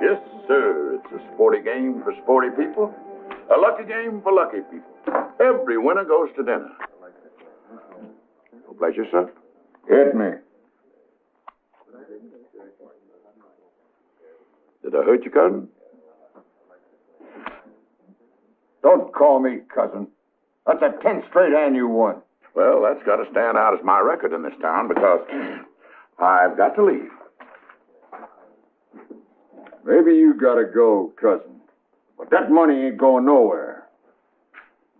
Yes, sir. It's a sporty game for sporty people. A lucky game for lucky people. Every winner goes to dinner. Bless yourself. Hit me. Did I hurt you, cousin? Don't call me cousin. That's a 10 straight hand you won. Well, that's got to stand out as my record in this town because I've got to leave. Maybe you gotta go, cousin. But that money ain't going nowhere.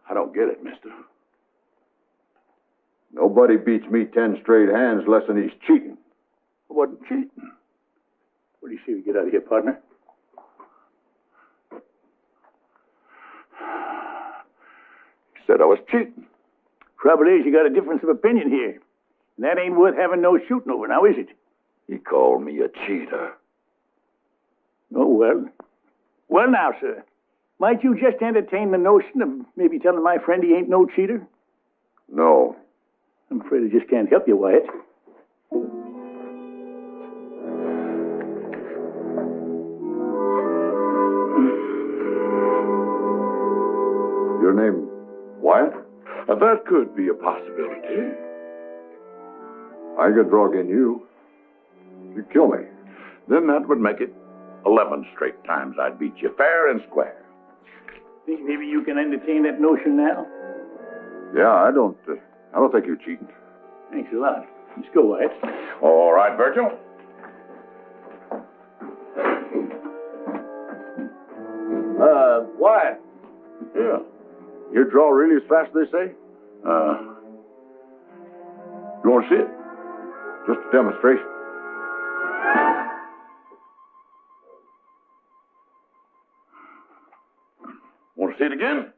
I don't get it, mister. Nobody beats me 10 straight hands less than he's cheating. I wasn't cheating. What do you say we get out of here, partner? He said I was cheating. Trouble is, you got a difference of opinion here. And that ain't worth having no shooting over, now is it? He called me a cheater. Oh, well. Well, now, sir. Might you just entertain the notion of maybe telling my friend he ain't no cheater? No. I'm afraid I just can't help you, Wyatt. Your name, Wyatt? That could be a possibility. I could drug in you. You kill me. Then that would make it 11 straight times I'd beat you fair and square. Think maybe you can entertain that notion now? Yeah, I don't think you're cheating. Thanks a lot. Let's go, Wyatt. All right, Virgil. Wyatt. Yeah. You draw really as fast as they say? You want to see it? Just a demonstration. Want to see it again?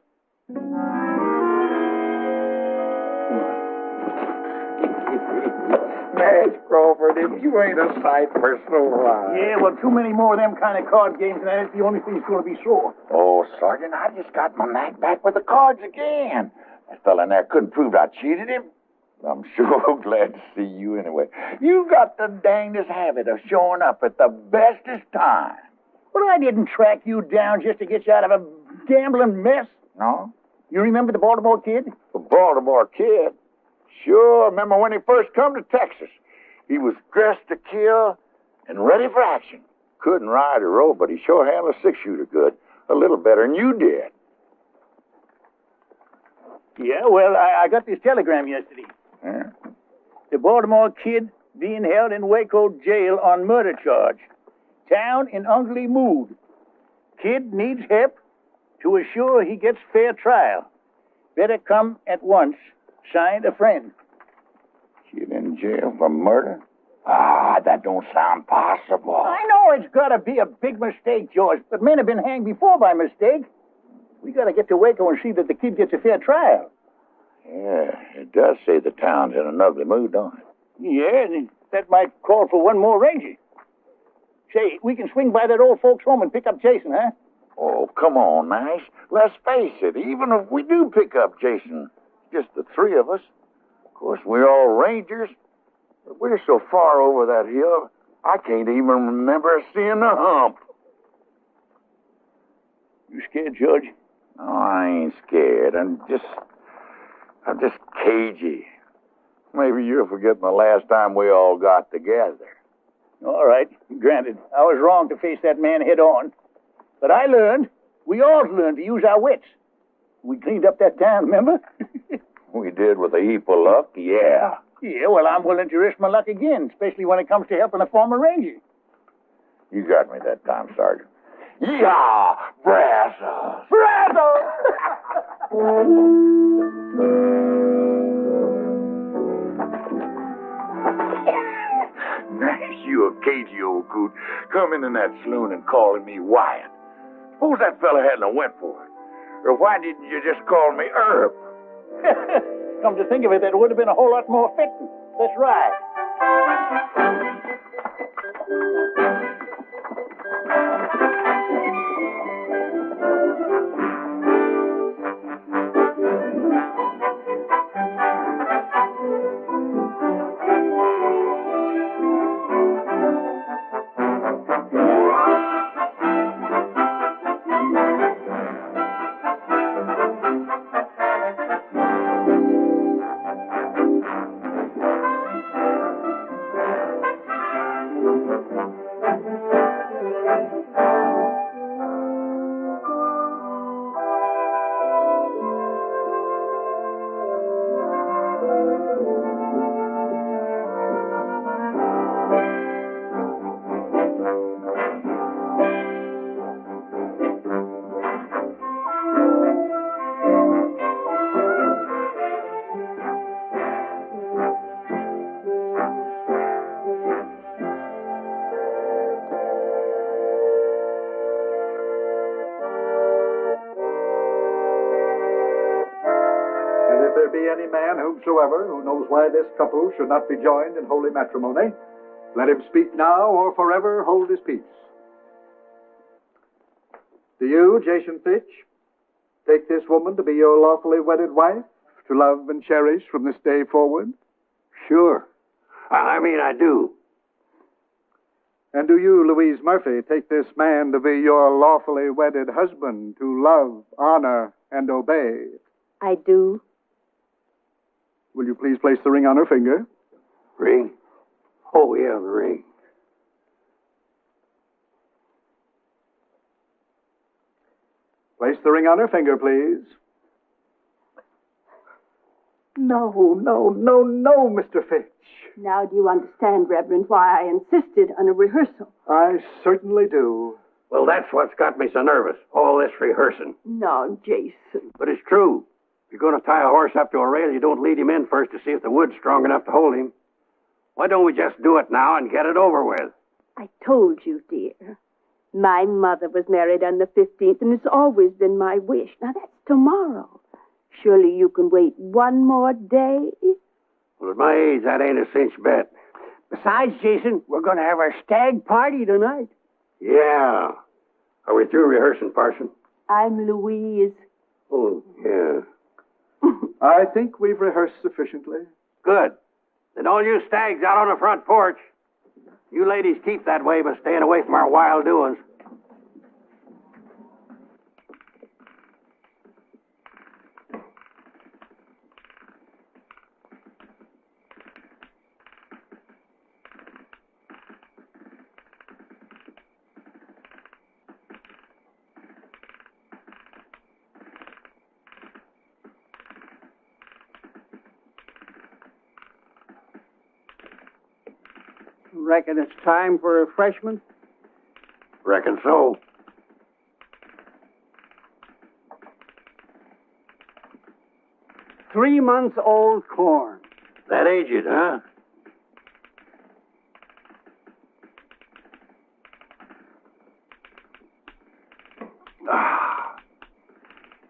Madge Crawford, if you ain't a sight personal alive. Yeah, well, too many more of them kind of card games, and that's the only thing that's going to be sore. Oh, Sergeant, I just got my knack back with the cards again. That fella in there couldn't prove I cheated him. I'm sure glad to see you anyway. You got the dangest habit of showing up at the bestest time. Well, I didn't track you down just to get you out of a gambling mess. No? You remember the Baltimore Kid? The Baltimore Kid? Sure, remember when he first come to Texas. He was dressed to kill and ready for action. Couldn't ride or row, but he sure handled a six-shooter good. A little better than you did. Yeah, well, I got this telegram yesterday. Yeah? The Baltimore Kid being held in Waco jail on murder charge. Town in ugly mood. Kid needs help to assure he gets fair trial. Better come at once. Signed, a friend. Kid in jail for murder? Ah, that don't sound possible. I know it's got to be a big mistake, George, but men have been hanged before by mistake. We got to get to Waco and see that the kid gets a fair trial. Yeah, it does say the town's in an ugly mood, don't it? Yeah, and that might call for one more ranger. Say, we can swing by that old folks' home and pick up Jason, huh? Oh, come on, Nash. Let's face it, even if we do pick up Jason, just the three of us, of course, we're all rangers, but we're so far over that hill, I can't even remember seeing the hump. You scared, George? No, I ain't scared. I'm just cagey. Maybe you're forgetting the last time we all got together. All right, granted. I was wrong to face that man head on. But I learned, we all learned to use our wits. We cleaned up that town, remember? We did with a heap of luck, yeah. Yeah, well, I'm willing to risk my luck again, especially when it comes to helping a former ranger. You got me that time, Sergeant. Yeehaw! Brazos! Nice, you a cagey old coot, coming in that saloon and calling me Wyatt. Suppose that fella hadn't went for it. Or why didn't you just call me Herb? Come to think of it, that would have been a whole lot more fitting. Let's ride. there be any man whomsoever who knows why this couple should not be joined in holy matrimony, let him speak now or forever hold his peace. Do you, Jason Fitch, take this woman to be your lawfully wedded wife, to love and cherish from this day forward? Sure. I mean, I do. And do you, Louise Murphy, take this man to be your lawfully wedded husband, to love, honor, and obey? I do. Will you please place the ring on her finger? Ring? Oh, yeah, the ring. Place the ring on her finger, please. No, Mr. Fitch. Now do you understand, Reverend, why I insisted on a rehearsal? I certainly do. Well, that's what's got me so nervous, all this rehearsing. No, Jason. But it's true. If you're going to tie a horse up to a rail, you don't lead him in first to see if the wood's strong enough to hold him. Why don't we just do it now and get it over with? I told you, dear. My mother was married on the 15th, and it's always been my wish. Now, that's tomorrow. Surely you can wait one more day? Well, at my age, that ain't a cinch bet. Besides, Jason, we're going to have our stag party tonight. Yeah. Are we through rehearsing, Parson? I'm Louise. Oh, yeah. I think we've rehearsed sufficiently. Good. Then all you stags out on the front porch. You ladies keep that way by staying away from our wild doings. Reckon it's time for refreshment? Reckon so. Three-month-old corn. That aged, huh? Ah,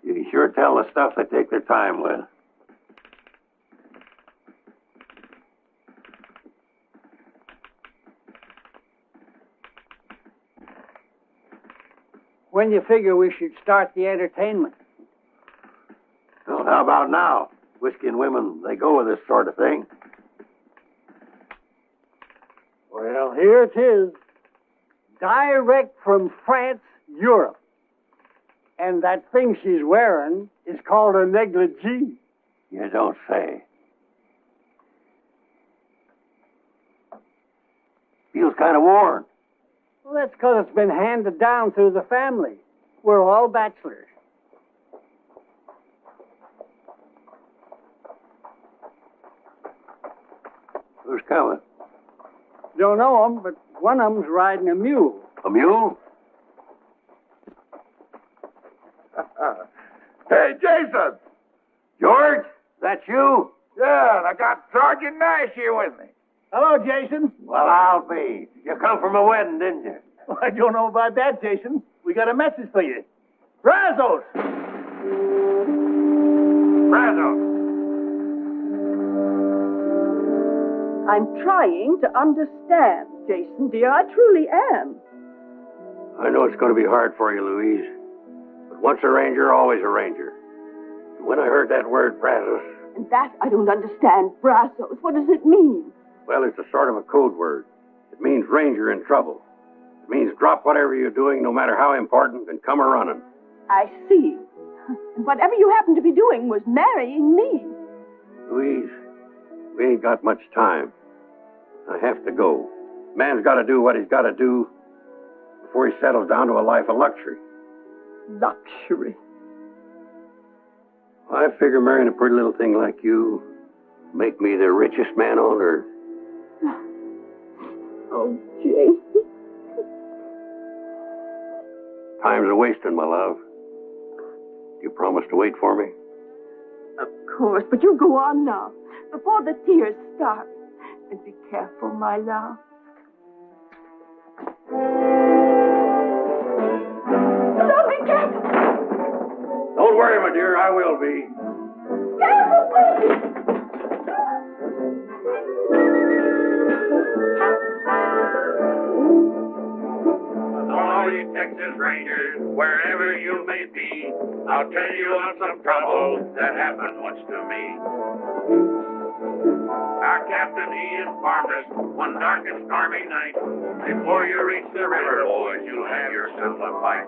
you can sure tell the stuff they take their time with. When you figure we should start the entertainment? Well, how about now? Whiskey and women, they go with this sort of thing. Well, here it is. Direct from France, Europe. And that thing she's wearing is called a negligee. You don't say. Feels kind of worn. Well, that's because it's been handed down through the family. We're all bachelors. Who's coming? Don't know 'em, but one of 'em's riding a mule. A mule? Hey, Jason! George, that's you? Yeah, and I got Sergeant Nash here with me. Hello, Jason. Well, I'll be. You come from a wedding, didn't you? Well, I don't know about that, Jason. We got a message for you. Brazos! Brazos! I'm trying to understand, Jason, dear. I truly am. I know it's going to be hard for you, Louise. But once a ranger, always a ranger. When I heard that word, Brazos... And that I don't understand. Brazos, what does it mean? Well, it's a sort of a code word. It means ranger in trouble. It means drop whatever you're doing, no matter how important, and come a-running. I see. And whatever you happen to be doing was marrying me. Louise, we ain't got much time. I have to go. Man's got to do what he's got to do before he settles down to a life of luxury. Luxury. I figure marrying a pretty little thing like you make me the richest man on earth. Oh, Jason. Time's a-wasting, my love. You promise to wait for me? Of course, but you go on now, before the tears start. And be careful, my love. Don't be careful! Don't worry, my dear, I will be. Careful, please! Texas Rangers, wherever you may be. I'll tell you of some trouble that happened once to me. Our captain, he informed us one dark and stormy night. Before you reach the river, boys, you'll have yourself a fight.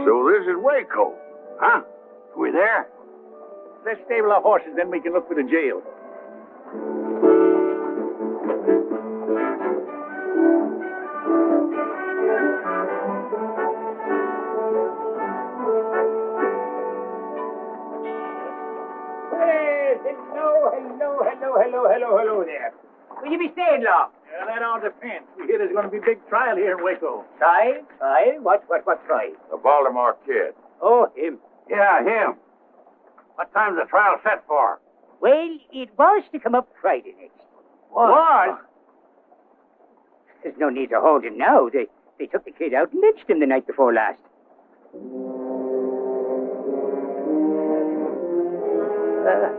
So this is Waco, huh? We there? Let's stable our horses, then we can look for the jail. Hey, hello there. Will you be staying long? Yeah, that all depends. We hear there's going to be a big trial here in Waco. Trial? What trial? The Baltimore Kid. Oh, him. Yeah, him. What time's the trial set for? Well, it was to come up Friday next. What? There's no need to hold him now. They took the kid out and lynched him the night before last.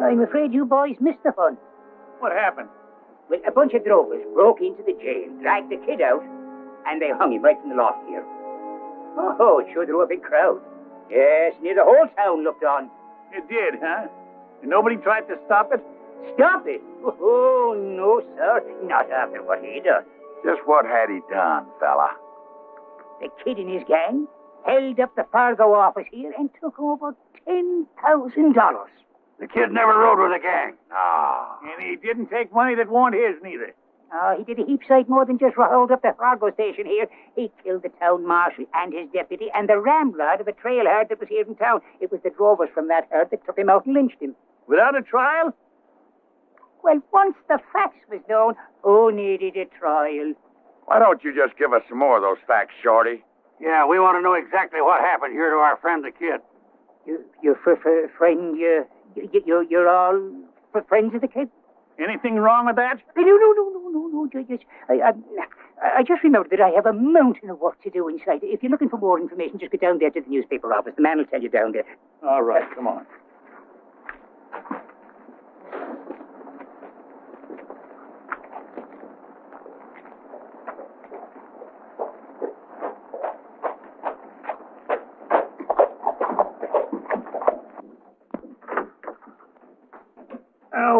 I'm afraid you boys missed the fun. What happened? Well, a bunch of drovers broke into the jail, dragged the kid out, and they hung him right from the loft here. Oh, it sure drew a big crowd. Yes, near the whole town looked on. It did, huh? And nobody tried to stop it? Stop it? Oh, no, sir. Not after what he done. Just what had he done, fella? The kid and his gang held up the Fargo office here and took over $10,000. The kid never rode with a gang. Ah. And he didn't take money that wasn't his, neither. He did a heap sight more than just hold up the Fargo station here. He killed the town marshal and his deputy and the ramrod of a trail herd that was here in town. It was the drovers from that herd that took him out and lynched him. Without a trial? Well, once the facts was known, who needed a trial? Why don't you just give us some more of those facts, Shorty? Yeah, we want to know exactly what happened here to our friend the kid. Your friend, you're all friends of the kid? Anything wrong with that? No. I just remembered that I have a mountain of work to do inside. If you're looking for more information, just go down there to the newspaper office. The man will tell you down there. All right, come on.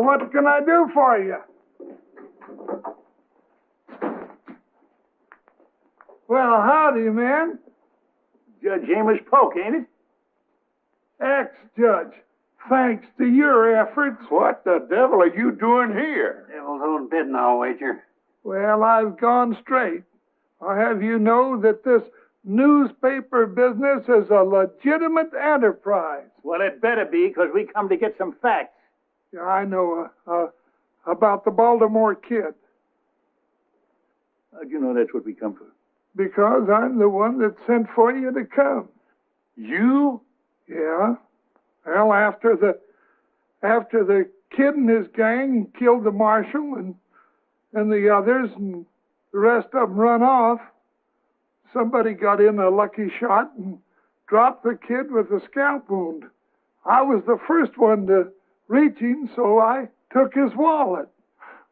What can I do for you? Well, howdy, man. Judge Amos Polk, ain't it? Ex-judge. Thanks to your efforts. What the devil are you doing here? Devil's own bid now, wager. Well, I've gone straight. I'll have you know that this newspaper business is a legitimate enterprise. Well, it better be, because we come to get some facts. Yeah, I know about the Baltimore Kid. How'd you know that's what we come for? Because I'm the one that sent for you to come. You? Yeah. Well, after the kid and his gang killed the marshal and the others and the rest of them run off, somebody got in a lucky shot and dropped the kid with a scalp wound. I was the first one to reach him, so I took his wallet.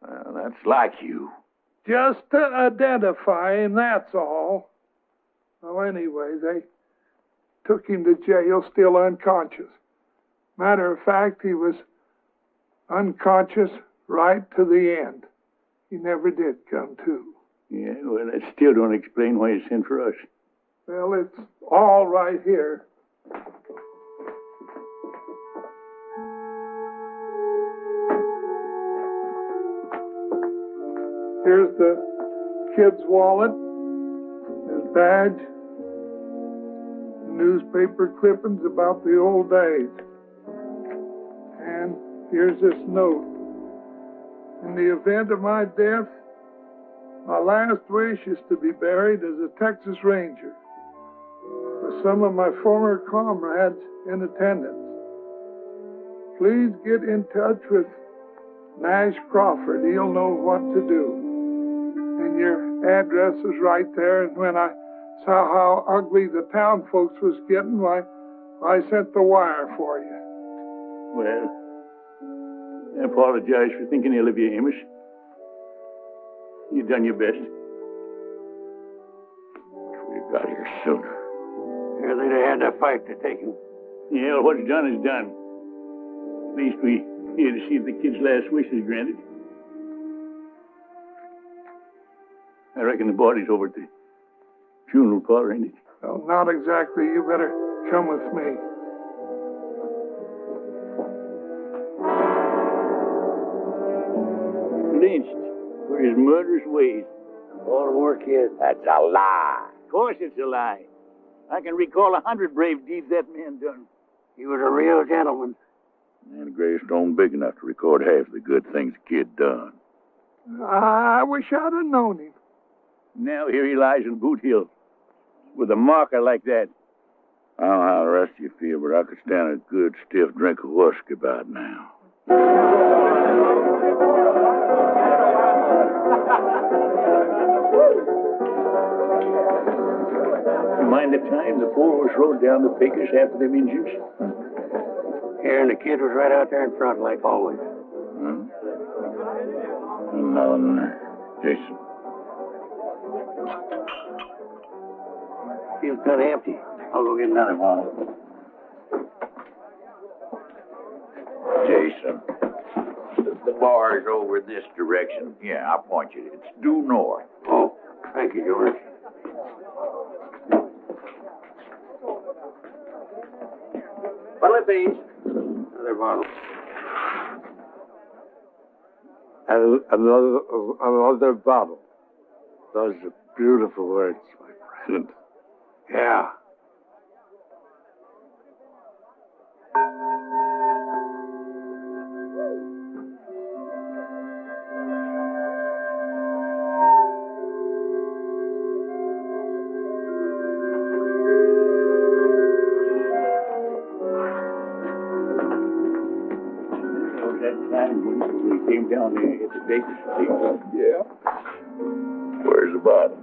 Well, that's like you. Just to identify him, that's all. Well, anyway, they took him to jail still unconscious. Matter of fact, he was unconscious right to the end. He never did come to. Yeah, well, that still don't explain why you sent for us. Well, it's all right here. Here's the kid's wallet, his badge, newspaper clippings about the old days. And here's this note. In the event of my death, my last wish is to be buried as a Texas Ranger, with some of my former comrades in attendance. Please get in touch with Nash Crawford. He'll know what to do. And your address is right there. And when I saw how ugly the town folks was getting, why, I sent the wire for you. Well, I apologize for thinking ill of you, Amos. You done your best. We got here sooner. Yeah, they'd have had that fight to take him. Yeah, well, what's done is done. At least we here to see if the kid's last wish is granted. I reckon the body's over at the funeral parlor, ain't it? Well, not exactly. You better come with me. Lynched for his murderous ways. Baltimore kid. That's a lie. Of course it's a lie. I can recall 100 brave deeds that man done. He was a real gentleman. And a gravestone big enough to record half the good things the kid done. I wish I'd have known him. Now here he lies in Boot Hill with a marker like that. I don't know how the rest of you feel, but I could stand a good stiff drink of whiskey about now. You mind the time the four of us rode down the Pecos after them Injuns? Here, and the kid was right out there in front, like always. Another than that. Jason. Feels kind of empty. I'll go get another bottle. Jason. The bar is over this direction. Yeah, I'll point you. It's due north. Oh, thank you, George. What'll it be? Another bottle. Another bottle. Those are beautiful words, my friend. Yeah. When we came down there at the Baker's place. Yeah. Where's the bottle?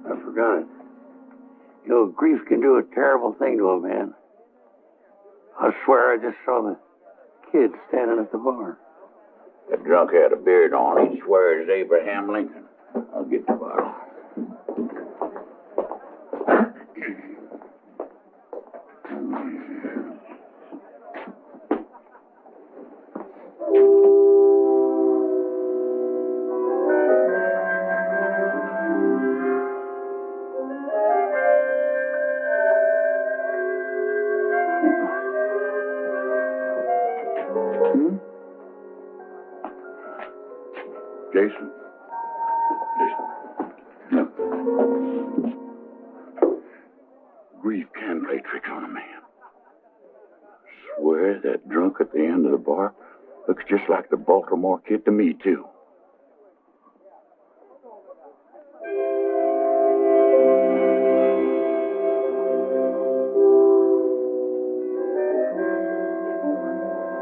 I forgot it. You know, grief can do a terrible thing to a man. I swear I just saw the kid standing at the bar. That drunk had a beard on. He'd swear it's Abraham Lincoln. I'll get the bottle. Jason. Look. Grief can play tricks on a man. Swear that drunk at the end of the bar looks just like the Baltimore kid to me, too.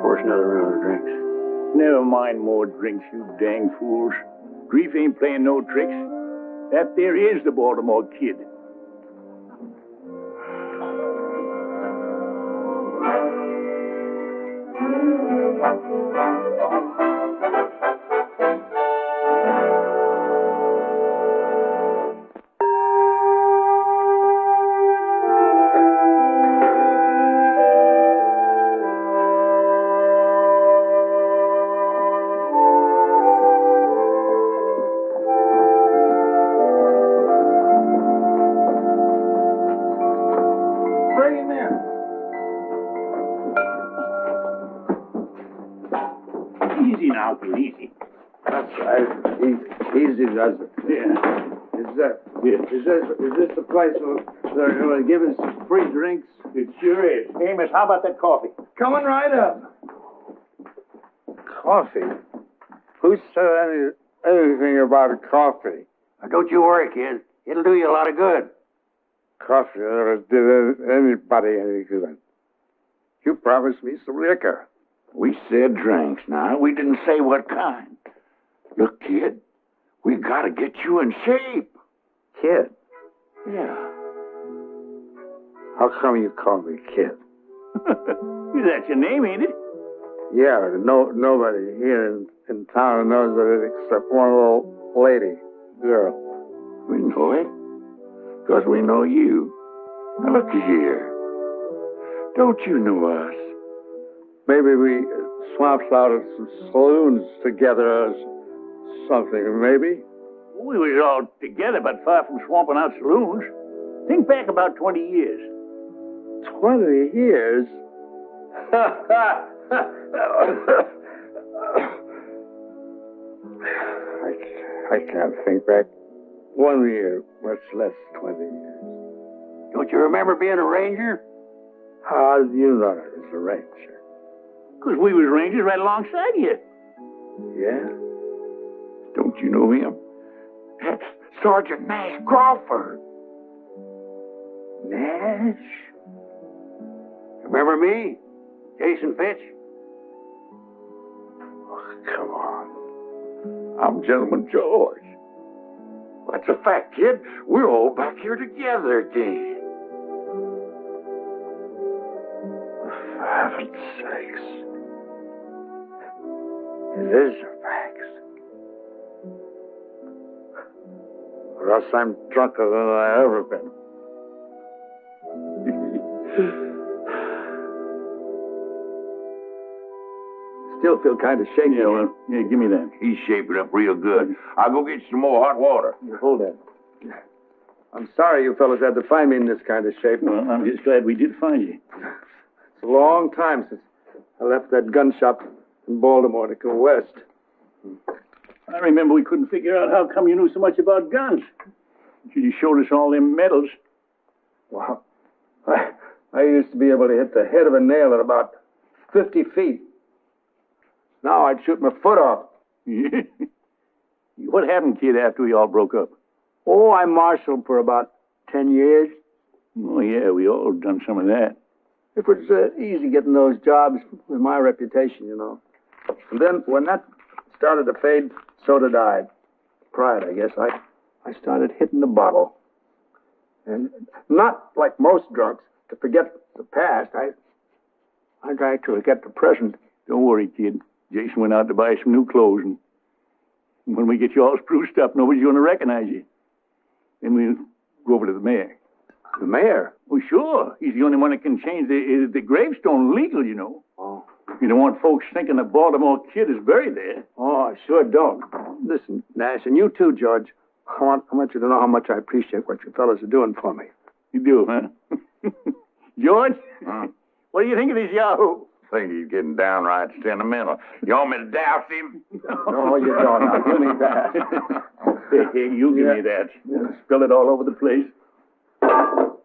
Pour us another round of drinks. Never mind more drinks, you dang fools. Grief ain't playing no tricks. That there is the Baltimore kid. Easy now, kid, easy. That's right. Easy does it. Yeah. Is this the place where they're going to give us free drinks? It sure is. Amos, how about that coffee? Coming right up. Coffee? Who said anything about coffee? Now, don't you worry, kid. It'll do you a lot of good. Coffee never did anybody any good. You promised me some liquor. We said drinks now. We didn't say what kind. Look, kid, we got to get you in shape. Kid? Yeah. How come you call me kid? That's your name, ain't it? Yeah, nobody here in town knows it except one little lady, girl. We know it. Because we know you. Now look here. Don't you know us? Maybe we swapped out at some saloons together or something, maybe? We was all together, but far from swamping out saloons. Think back about 20 years. 20 years? I can't think back 1 year, much less 20 years. Don't you remember being a ranger? How did you know I was a ranger? Because we was rangers right alongside you. Yeah? Don't you know him? That's Sergeant Nash Crawford. Nash? Remember me? Jason Fitch? Oh, come on. I'm Gentleman George. That's a fact, kid. We're all back here together again. For heaven's sakes. It is a fact. Or else I'm drunker than I ever been. Still feel kind of shaky. Yeah, well, give me that. He's shaping up real good. I'll go get you some more hot water. Hold that. I'm sorry you fellas had to find me in this kind of shape. Well, I'm just glad we did find you. It's a long time since I left that gun shop in Baltimore to go west. I remember we couldn't figure out how come you knew so much about guns. You showed us all them medals. Wow. I used to be able to hit the head of a nail at about 50 feet. Now I'd shoot my foot off. What happened, kid, after we all broke up? Oh, I marshaled for about 10 years. Oh, yeah, we all done some of that. It was easy getting those jobs with my reputation, you know. And then when that started to fade, so did I. Pride, I guess. I started hitting the bottle. And not like most drunks, to forget the past. I tried to forget the present. Don't worry, kid. Jason went out to buy some new clothes, and when we get you all spruced up, nobody's going to recognize you. Then we'll go over to the mayor. The mayor? Well, sure. He's the only one that can change the gravestone legal, you know. Oh. You don't want folks thinking the Baltimore kid is buried there. Oh, I sure don't. Listen, Nash, and you too, George. I want you to know how much I appreciate what you fellas are doing for me. You do, huh? George? What do you think of this Yahoo? I think he's getting downright sentimental. You want me to douse him? No, you don't. Now, give me that. Here, you give me that. Spill it all over the place. Well,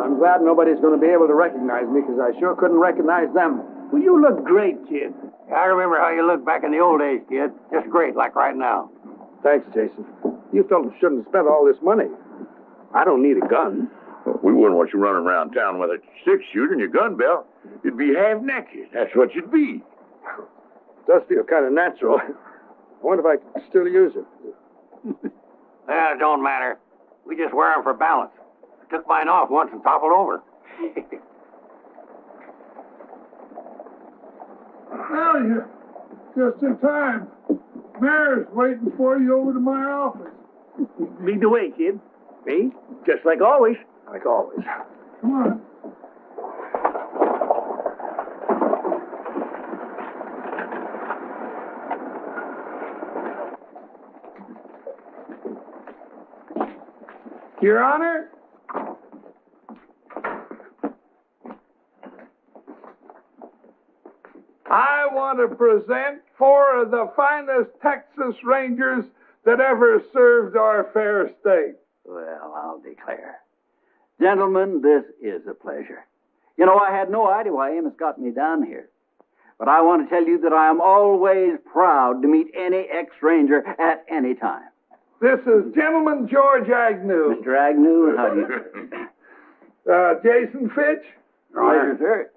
I'm glad nobody's going to be able to recognize me, because I sure couldn't recognize them. Well, you look great, kid. I remember how you looked back in the old days, kid. Just great, like right now. Thanks, Jason. You fellas shouldn't have spent all this money. I don't need a gun. Well, we wouldn't want you running around town with a six-shooter and your gun belt. You'd be half-naked. That's what you'd be. It does feel kind of natural. I wonder if I can still use it. It don't matter. We just wear them for balance. I took mine off once and toppled over. Well, you're just in time. Mayor's waiting for you over to my office. Lead the way, kid. Me? Just like always. Like always. Come on. Your Honor, I want to present 4 of the finest Texas Rangers that ever served our fair state. Well, I'll declare. Gentlemen, this is a pleasure. You know, I had no idea why Amos got me down here. But I want to tell you that I am always proud to meet any ex-Ranger at any time. This is Gentleman George Agnew. Mr. Agnew, how do you... Jason Fitch, Pleasure, sir.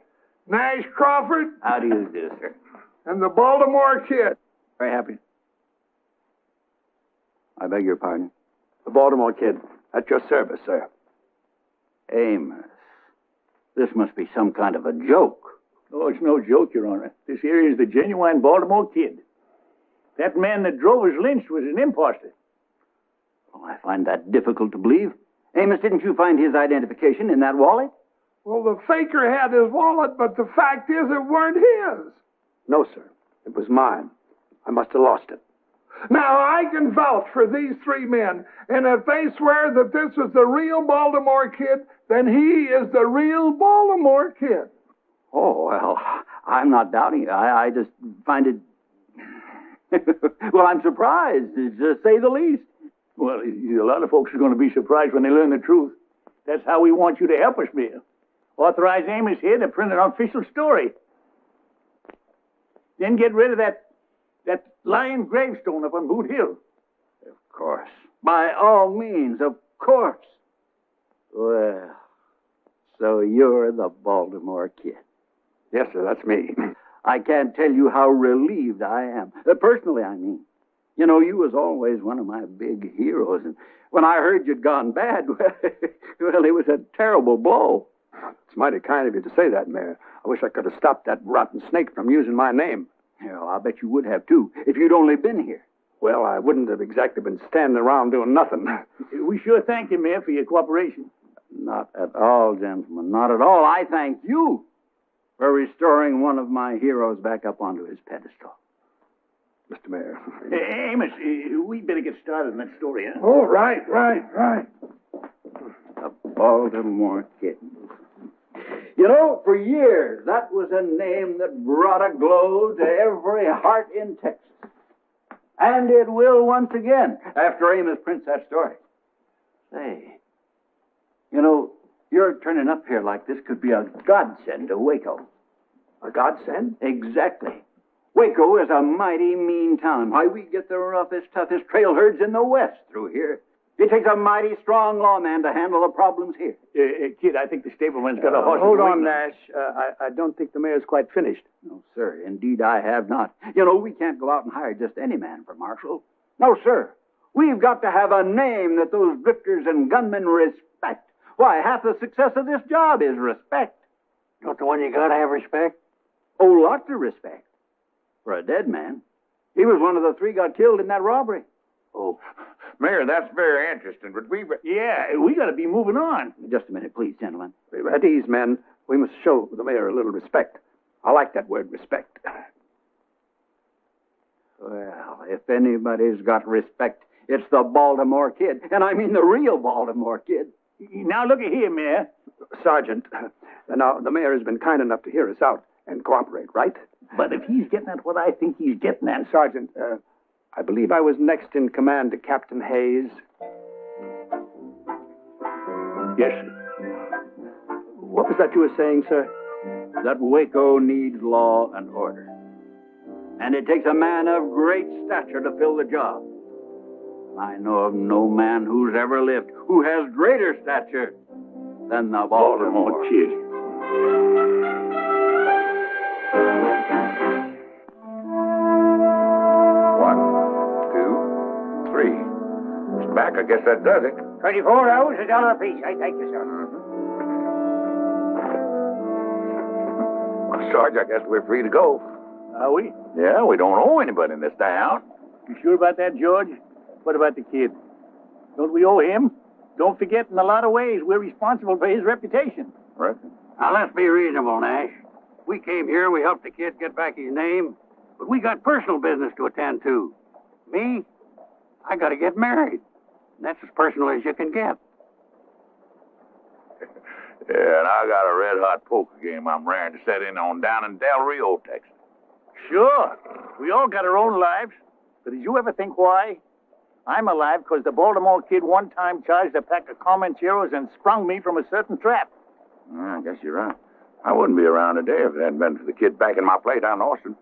Nash Crawford How do you do, sir? and the Baltimore Kid. Very happy. I beg your pardon. The Baltimore Kid. At your service, sir. Amos, this must be some kind of a joke. Oh, it's no joke, Your Honor. This here is the genuine Baltimore Kid. That man that drove us lynched was an imposter. Well, I find that difficult to believe. Amos, didn't you find his identification in that wallet? Well, the faker had his wallet, but the fact is it weren't his. No, sir. It was mine. I must have lost it. Now, I can vouch for these three men, and if they swear that this was the real Baltimore Kid, then he is the real Baltimore Kid. Oh, well, I'm not doubting it. I just find it... well, I'm surprised, to say the least. Well, a lot of folks are going to be surprised when they learn the truth. That's how we want you to help us, Mayor. Authorize Amos here to print an official story. Then get rid of that lying gravestone up on Boot Hill. Of course. By all means, of course. Well, so you're the Baltimore Kid. Yes, sir, that's me. I can't tell you how relieved I am. Personally, I mean. You know, you was always one of my big heroes, and when I heard you'd gone bad, well, it was a terrible blow. It's mighty kind of you to say that, Mayor. I wish I could have stopped that rotten snake from using my name. Hell, I'll bet you would have, too, if you'd only been here. Well, I wouldn't have exactly been standing around doing nothing. We sure thank you, Mayor, for your cooperation. Not at all, gentlemen, not at all. I thank you for restoring one of my heroes back up onto his pedestal. Mr. Mayor. Amos, we better get started on that story, huh? Oh, right. The Baltimore Kid. You know, for years, that was a name that brought a glow to every heart in Texas. And it will once again, after Amos prints that story. Say, you know, your turning up here like this could be a godsend to Waco. A godsend? Exactly. Waco is a mighty mean town. Why, we get the roughest, toughest trail herds in the West through here. It takes a mighty strong lawman to handle the problems here. Kid, I think the stableman's got a horse. Hold on, Nash. I don't think the mayor's quite finished. No, sir. Indeed, I have not. You know, we can't go out and hire just any man for marshal. No, sir. We've got to have a name that those drifters and gunmen respect. Why, half the success of this job is respect. Don't the one you gotta have respect? Oh, lots of respect. For a dead man. He was one of the three got killed in that robbery. Oh, Mayor, that's very interesting, but we got to be moving on. Just a minute, please, gentlemen. At ease, men. We must show the mayor a little respect. I like that word, respect. Well, if anybody's got respect, it's the Baltimore Kid. And I mean the real Baltimore Kid. Now, look at here, Mayor. Sergeant, now, the mayor has been kind enough to hear us out and cooperate, right? But if he's getting at what I think he's getting at... Sergeant, I believe I was next in command to Captain Hayes. Yes, sir. What was that you were saying, sir? That Waco needs law and order. And it takes a man of great stature to fill the job. I know of no man who's ever lived who has greater stature than the Baltimore Kid. Back, I guess that does it. 24 hours, $1 apiece. I thank you, sir. Well, Sarge, I guess we're free to go. Are we? Yeah, we don't owe anybody in this town. You sure about that, George? What about the kid? Don't we owe him? Don't forget, in a lot of ways, we're responsible for his reputation. Right. Now, let's be reasonable, Nash. We came here and we helped the kid get back his name, but we got personal business to attend to. Me, I got to get married. And that's as personal as you can get. Yeah, and I got a red-hot poker game I'm raring to set in on down in Del Rio, Texas. Sure. We all got our own lives. But did you ever think why? I'm alive because the Baltimore Kid one time charged a pack of Comancheros and sprung me from a certain trap. I guess you're right. I wouldn't be around today if it hadn't been for the kid back in my play down in Austin.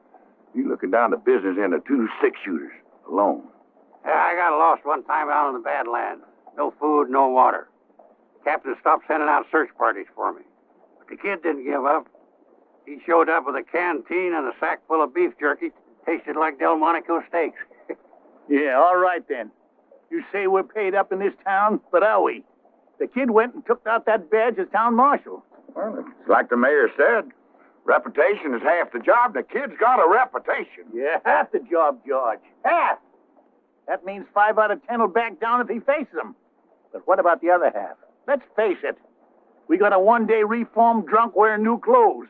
You looking down the business into 2 6-shooters alone. Yeah, I got lost one time out in the Badlands. No food, no water. Captain stopped sending out search parties for me. But the kid didn't give up. He showed up with a canteen and a sack full of beef jerky. Tasted like Delmonico steaks. Yeah, all right then. You say we're paid up in this town, but are we? The kid went and took out that badge as town marshal. Well, it's like the mayor said. Reputation is half the job. The kid's got a reputation. Yeah, half the job, George. Half! That means 5 out of 10 will back down if he faces them. But what about the other half? Let's face it. We got a one-day reformed drunk wearing new clothes.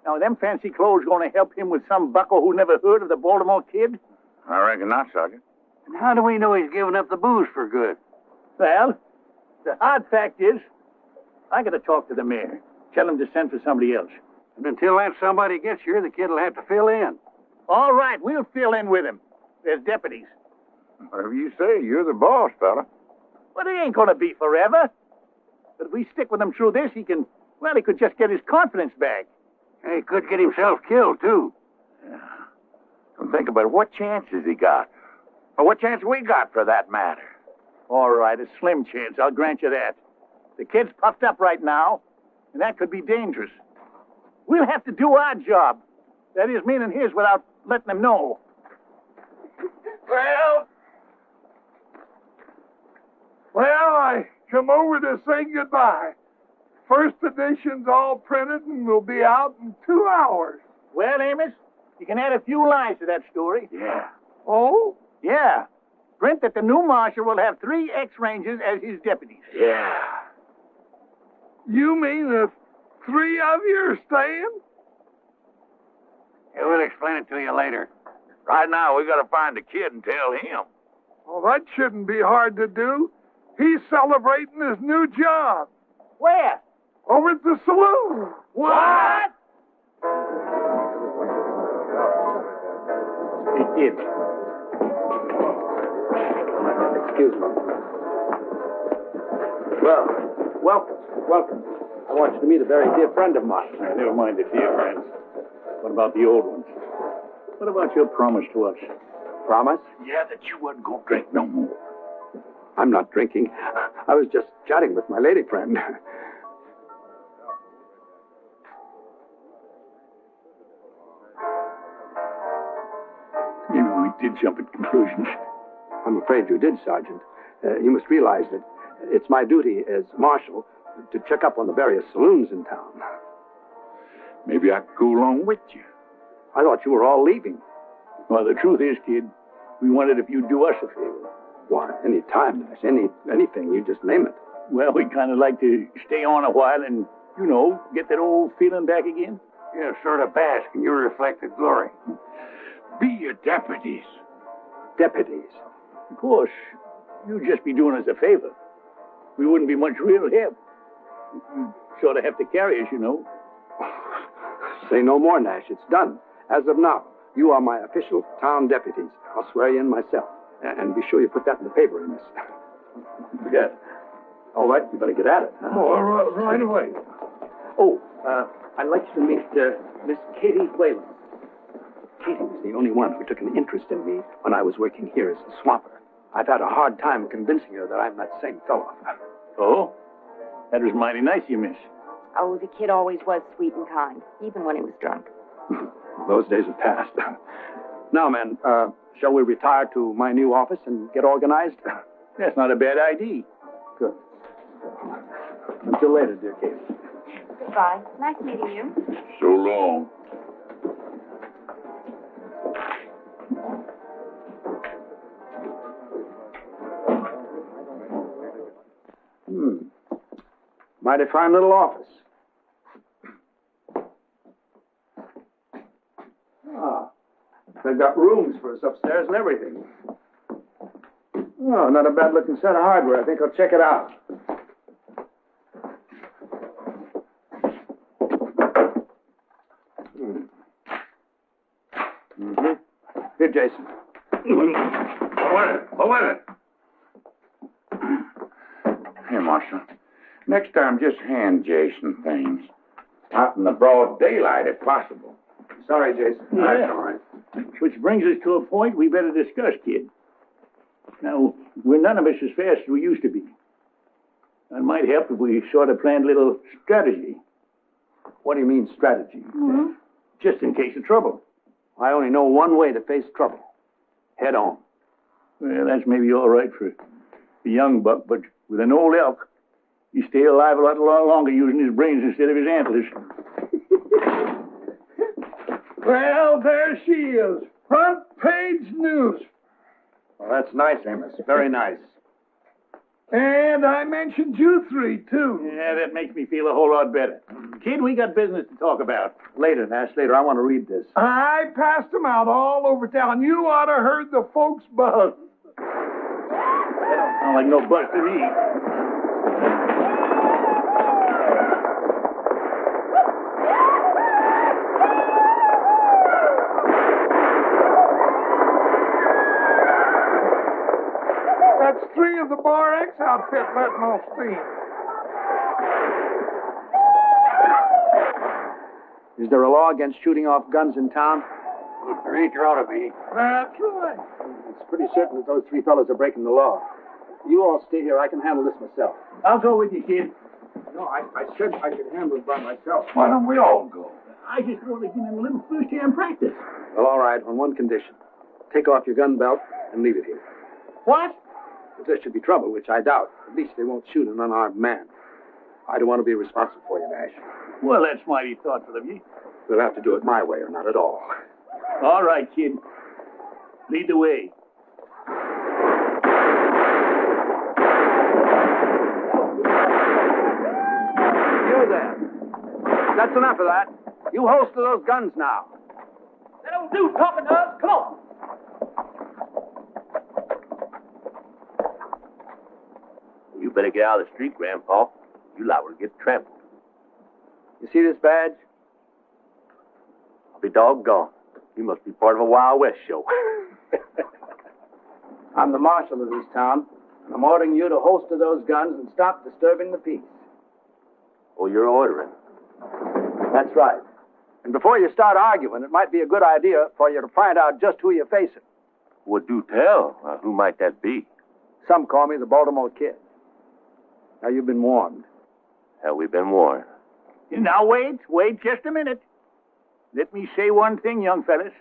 Now, are them fancy clothes going to help him with some bucko who never heard of the Baltimore Kid? I reckon not, Sergeant. And how do we know he's given up the booze for good? Well, the hard fact is, I got to talk to the mayor. Tell him to send for somebody else. And until that somebody gets here, the kid will have to fill in. All right, we'll fill in with him. There's deputies. Whatever you say, you're the boss, fella. But it ain't going to be forever. But if we stick with him through this, he could just get his confidence back. He could get himself killed, too. Yeah. Don't think about it. What chances he got? Or what chance we got, for that matter? All right, a slim chance, I'll grant you that. The kid's puffed up right now, and that could be dangerous. We'll have to do our job. That is, meaning his, without letting them know. Well, I come over to say goodbye. First edition's all printed and will be out in 2 hours. Well, Amos, you can add a few lines to that story. Yeah. Oh? Yeah. Print that the new marshal will have 3 X-Rangers as his deputies. Yeah. You mean the 3 of you are staying? Yeah, we'll explain it to you later. Right now, we got to find the kid and tell him. Well, that shouldn't be hard to do. He's celebrating his new job. Where? Over at the saloon. What? Hey, kid. Excuse me. Well, welcome. I want you to meet a very dear friend of mine. Never mind the dear friends. What about the old ones? What about your promise to us? Promise? Yeah, that you wasn't going to drink no more. I'm not drinking. I was just chatting with my lady friend. Maybe we did jump at conclusions. I'm afraid you did, Sergeant. You must realize that it's my duty as marshal to check up on the various saloons in town. Maybe I could go along with you. I thought you were all leaving. Well, the truth is, kid, we wondered if you'd do us a favor. Why, any time, anything, you just name it. Well, we'd kind of like to stay on a while and, get that old feeling back again. Yeah, sort of bask in your reflected glory. Be your deputies. Deputies? Of course, you'd just be doing us a favor. We wouldn't be much real help. You'd sort of have to carry us, Say no more, Nash. It's done. As of now, you are my official town deputies. I'll swear you in myself. And be sure you put that in the paper, Amos. Yeah. All right, you better get at it. Huh? Oh, right away. Oh, I'd like you to meet Miss Katie Whalen. Katie was the only one who took an interest in me when I was working here as a swamper. I've had a hard time convincing her that I'm that same fellow. Oh? That was mighty nice, you miss. Oh, the kid always was sweet and kind, even when he was drunk. Those days have passed. Now, men, shall we retire to my new office and get organized? That's not a bad idea. Good. Until later, dear Katie. Goodbye. Nice meeting you. So long. Mighty fine little office. They've got rooms for us upstairs and everything. Oh, not a bad-looking set of hardware. I think I'll check it out. Here, Jason. Hold it. Here, Marshal. Next time, just hand Jason things. Out in the broad daylight, if possible. Sorry, Jason. Yeah. That's all right. Which brings us to a point we better discuss, kid. Now, we're none of us as fast as we used to be. It might help if we sort of planned a little strategy. What do you mean, strategy? Mm-hmm. Just in case of trouble. I only know one way to face trouble. Head on. Well, that's maybe all right for a young buck, but with an old elk, you stay alive a lot longer using his brains instead of his antlers. Well, there she is. Front page news. Well, that's nice, Amos. Very nice. And I mentioned you three, too. Yeah, that makes me feel a whole lot better. Kid, we got business to talk about. Later, Nash, later. I want to read this. I passed them out all over town. You ought to heard the folks buzz. That don't sound like no buzz to me. That's three of the Bar X outfit letting off steam. Is there a law against shooting off guns in town? If there ain't, there ought to be. That's right. It's pretty certain that those three fellas are breaking the law. You all stay here. I can handle this myself. I'll go with you, kid. No, I said I could handle it by myself. Why don't we all go? I just want to give him a little first-hand practice. Well, all right, on one condition. Take off your gun belt and leave it here. What? If there should be trouble, which I doubt, at least they won't shoot an unarmed man. I don't want to be responsible for you, Nash. Well, that's mighty thoughtful of you. We'll have to do it my way or not at all. All right, kid. Lead the way. You there. That's enough of that. You holster those guns now. That'll do, talking to us. Come on. You better get out of the street, Grandpa. You liable to get trampled. You see this badge? I'll be doggone. You must be part of a Wild West show. I'm the marshal of this town, and I'm ordering you to holster those guns and stop disturbing the peace. Oh, you're ordering. That's right. And before you start arguing, it might be a good idea for you to find out just who you're facing. Well, do tell. Who might that be? Some call me the Baltimore Kid. Now, you've been warned. Have we been warned? Now, wait just a minute. Let me say one thing, young fellas.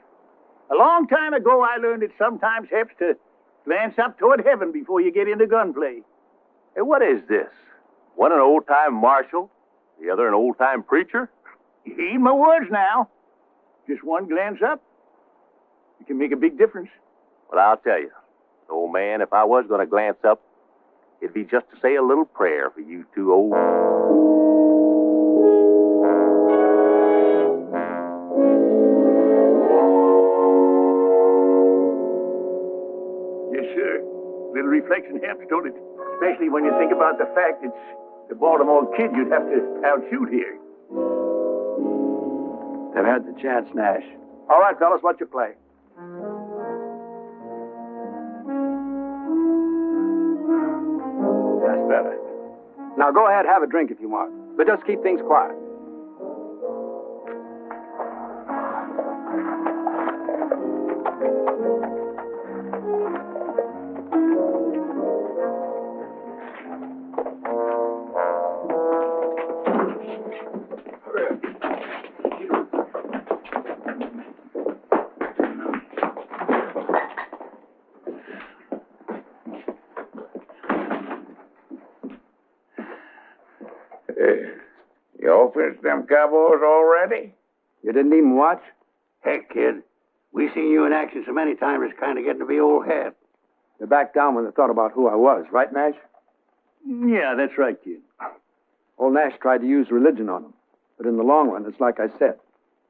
A long time ago, I learned it sometimes helps to glance up toward heaven before you get into gunplay. Hey, what is this? One an old-time marshal, the other an old-time preacher? Heed my words now. Just one glance up, it can make a big difference. Well, I'll tell you, old man, if I was going to glance up, it'd be just to say a little prayer for you two old... Yes, sir. Little reflection helps, don't it? Especially when you think about the fact it's the Baltimore Kid you'd have to outshoot here. They've had the chance, Nash. All right, fellas, what's your play? That's better. Now, go ahead, have a drink if you want. But just keep things quiet. You all finished them cowboys already? You didn't even watch? Heck, kid. We seen you in action so many times, it's kind of getting to be old hat. You backed down when they thought about who I was, right, Nash? Yeah, that's right, kid. Old Nash tried to use religion on them. But in the long run, it's like I said.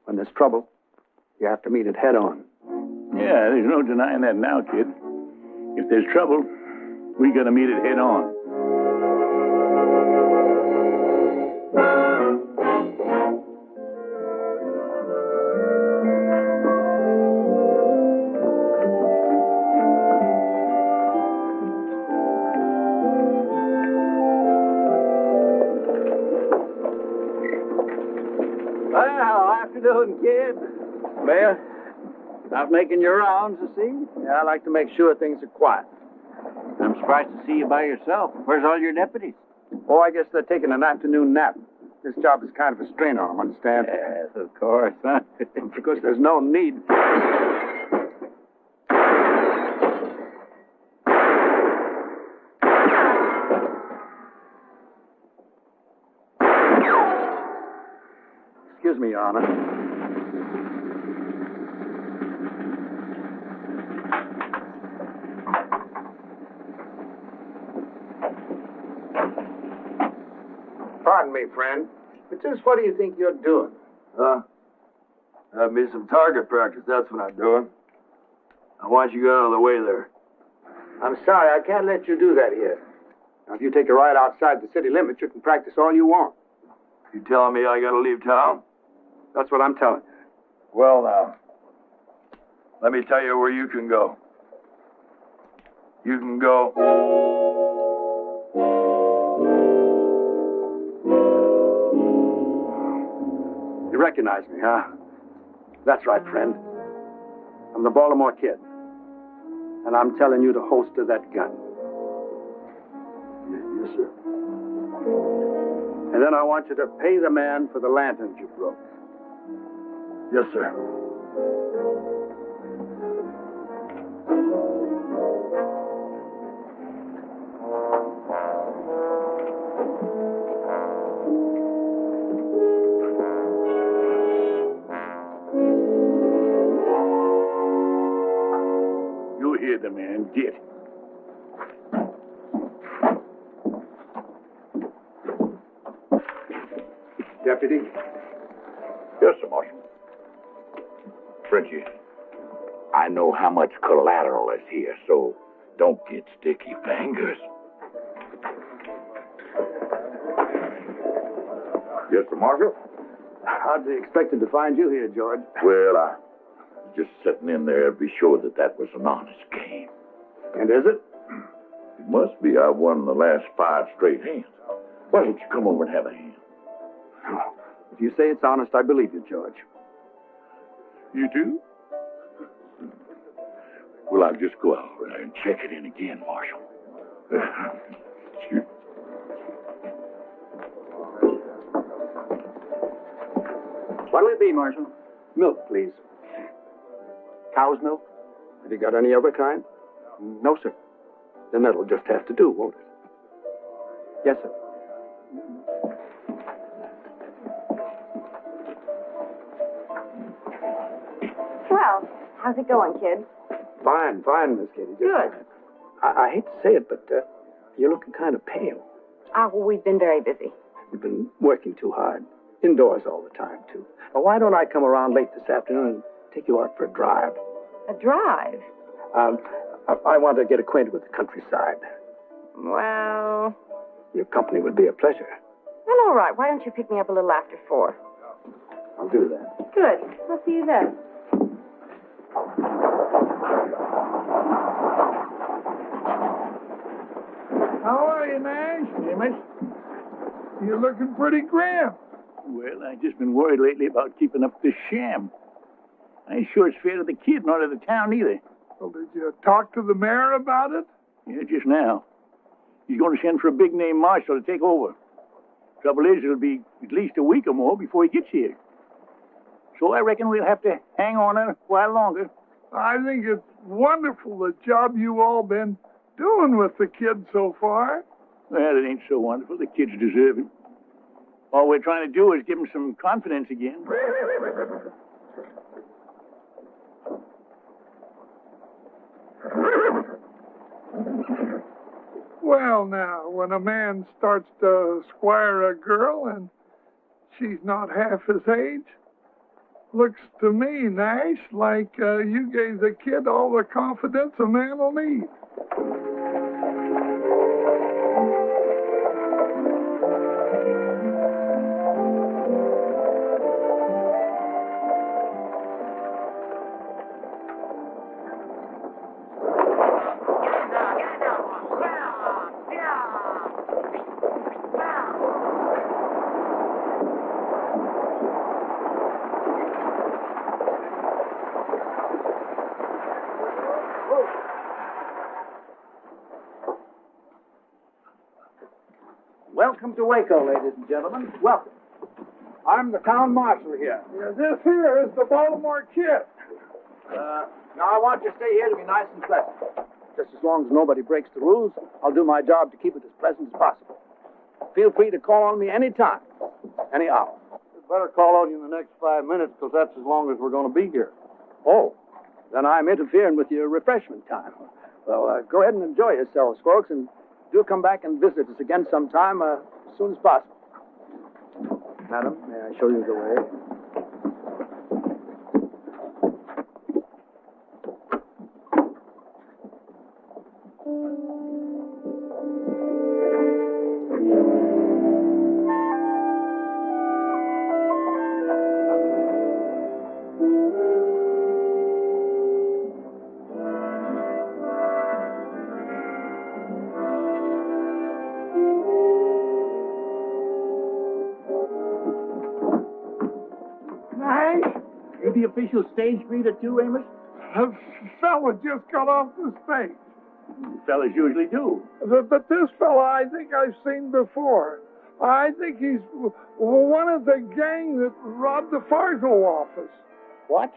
When there's trouble, you have to meet it head on. Yeah, there's no denying that now, kid. If there's trouble, we gotta meet it head on. Well, afternoon, kid. Mayor? Out making your rounds, I see. Yeah, I like to make sure things are quiet. I'm surprised to see you by yourself. Where's all your deputies? Oh, I guess they're taking an afternoon nap. This job is kind of a strain on him, understand? Yes, of course, huh? Because there's no need. Excuse me, Your Honor. Pardon me, friend, but just what do you think you're doing? Have me some target practice, that's what I'm doing. I want you out of the way there. I'm sorry, I can't let you do that here. Now, if you take a ride outside the city limits, you can practice all you want. You telling me I gotta leave town? That's what I'm telling you. Well, now, let me tell you where you can go. You can go. You recognize me, huh? That's right, friend. I'm the Baltimore Kid. And I'm telling you to holster that gun. Yes, sir. And then I want you to pay the man for the lanterns you broke. Yes, sir. You hear the man. Get. Deputy? Yes, sir, Marshal. Frenchie, I know how much collateral is here, so don't get sticky fingers. Yes, sir, Marshal? Hardly expected to find you here, George. Well, I was just sitting in there to be sure that was an honest game. And is it? It must be. I won the last 5 straight hands. Why don't you come over and have a hand? If you say it's honest, I believe you, George. You do? Well, I'll just go out there and check it in again, Marshal. Excuse me. What'll it be, Marshal? Milk, please. Cow's milk? Have you got any other kind? No, sir. Then that'll just have to do, won't it? Yes, sir. Well, how's it going, kid? Fine, Miss Katie. Good. I hate to say it, but you're looking kind of pale. Well, we've been very busy. You've been working too hard. Indoors all the time, too. Now, why don't I come around late this afternoon and take you out for a drive? A drive? I want to get acquainted with the countryside. Well... Your company would be a pleasure. Well, all right. Why don't you pick me up a little after 4? I'll do that. Good. I'll see you then. How are you, Nash? Amos? You're looking pretty grim. Well, I've just been worried lately about keeping up this sham. I ain't sure it's fair to the kid, nor to the town either. Well, did you talk to the mayor about it? Yeah, just now. He's going to send for a big-name marshal to take over. Trouble is, it'll be at least a week or more before he gets here. So I reckon we'll have to hang on a while longer. I think it's wonderful the job you all been doing with the kid so far. Well, it ain't so wonderful. The kids deserve it. All we're trying to do is give them some confidence again. Well, now, when a man starts to squire a girl and she's not half his age, looks to me, Nash, like you gave the kid all the confidence a man will need. Welcome to Waco, ladies and gentlemen. Welcome. I'm the town marshal here. Yeah, this here is the Baltimore Kid. Now I want you to stay here to be nice and pleasant. Just as long as nobody breaks the rules, I'll do my job to keep it as pleasant as possible. Feel free to call on me any time, any hour. We'd better call on you in the next 5 minutes, because that's as long as we're going to be here. Oh, then I'm interfering with your refreshment time. Well, go ahead and enjoy yourselves, folks, and do come back and visit us again sometime as soon as possible. Madam, may I show you the way? The official stage greeter too, Amos? A fella just got off the stage. Fellas usually do. But this fella I think I've seen before. I think he's one of the gang that robbed the Fargo office. What?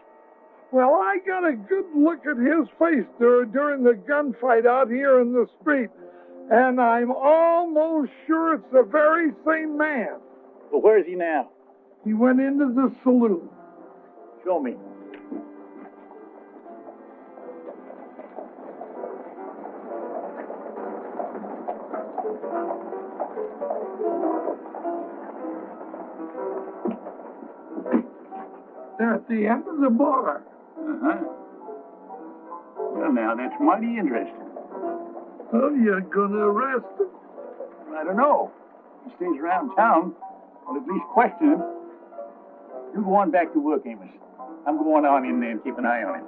Well, I got a good look at his face during the gunfight out here in the street, and I'm almost sure it's the very same man. Well, where is he now? He went into the saloon. Show me. They're at the end of the bar. Uh-huh. Well, now, that's mighty interesting. Oh, you're gonna arrest him? I don't know. He stays around town. I'll at least question him. You go on back to work, Amos. I'm going on in there and keep an eye on him.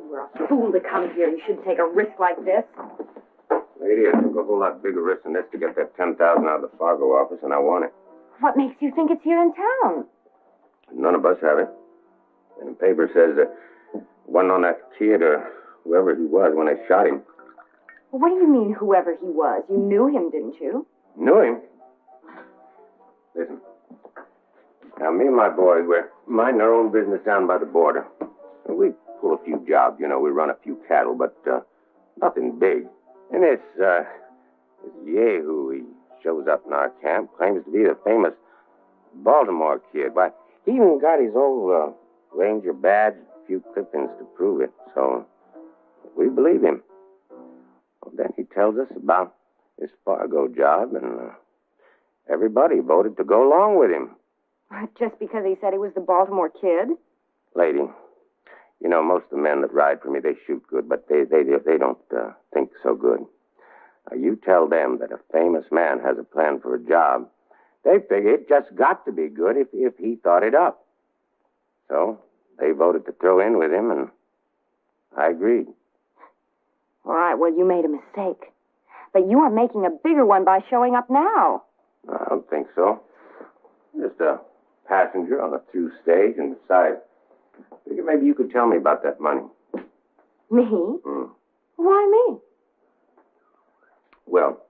You're a fool to come here. You shouldn't take a risk like this. Lady, I took a whole lot bigger risk than this to get that $10,000 out of the Fargo office, and I want it. What makes you think it's here in town? None of us have it. And the paper says that it wasn't on that kid or whoever he was when they shot him. What do you mean, whoever he was? You knew him, didn't you? Knew him? Listen. Now, me and my boys, we're minding our own business down by the border. We pull a few jobs, you know. We run a few cattle, but nothing big. And this Yahoo, he shows up in our camp, claims to be the famous Baltimore Kid. Why, he even got his old Ranger badge, a few clippings to prove it. So we believe him. Well, then he tells us about his Fargo job, and everybody voted to go along with him. Just because he said he was the Baltimore Kid? Lady, you know, most of the men that ride for me, they shoot good, but they don't think so good. You tell them that a famous man has a plan for a job, they figure it just got to be good if he thought it up. So they voted to throw in with him, and I agreed. All right, well, you made a mistake. But you are making a bigger one by showing up now. I don't think so. Just a passenger on a through stage, and besides, I figured maybe you could tell me about that money. Me? Why me? Well,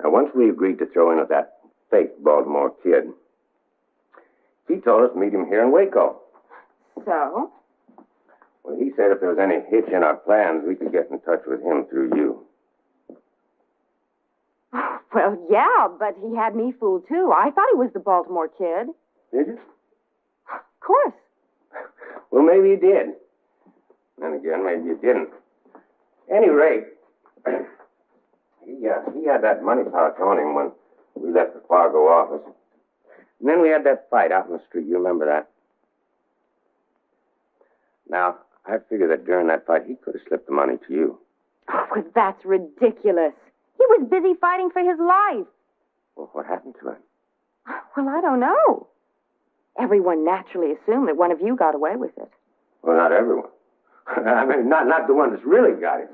now once we agreed to throw in with that fake Baltimore Kid, he told us to meet him here in Waco. So? Well, he said if there was any hitch in our plans, we could get in touch with him through you. Well, yeah, but he had me fooled, too. I thought he was the Baltimore Kid. Did you? Of course. Well, maybe you did. Then again, maybe you didn't. Any rate, he had that money pouch on him when we left the Fargo office. And then we had that fight out in the street. You remember that? Now, I figure that during that fight, he could have slipped the money to you. Oh, well, that's ridiculous. He was busy fighting for his life. Well, what happened to him? Well, I don't know. Everyone naturally assumed that one of you got away with it. Well, not everyone. I mean, not the one that's really got it.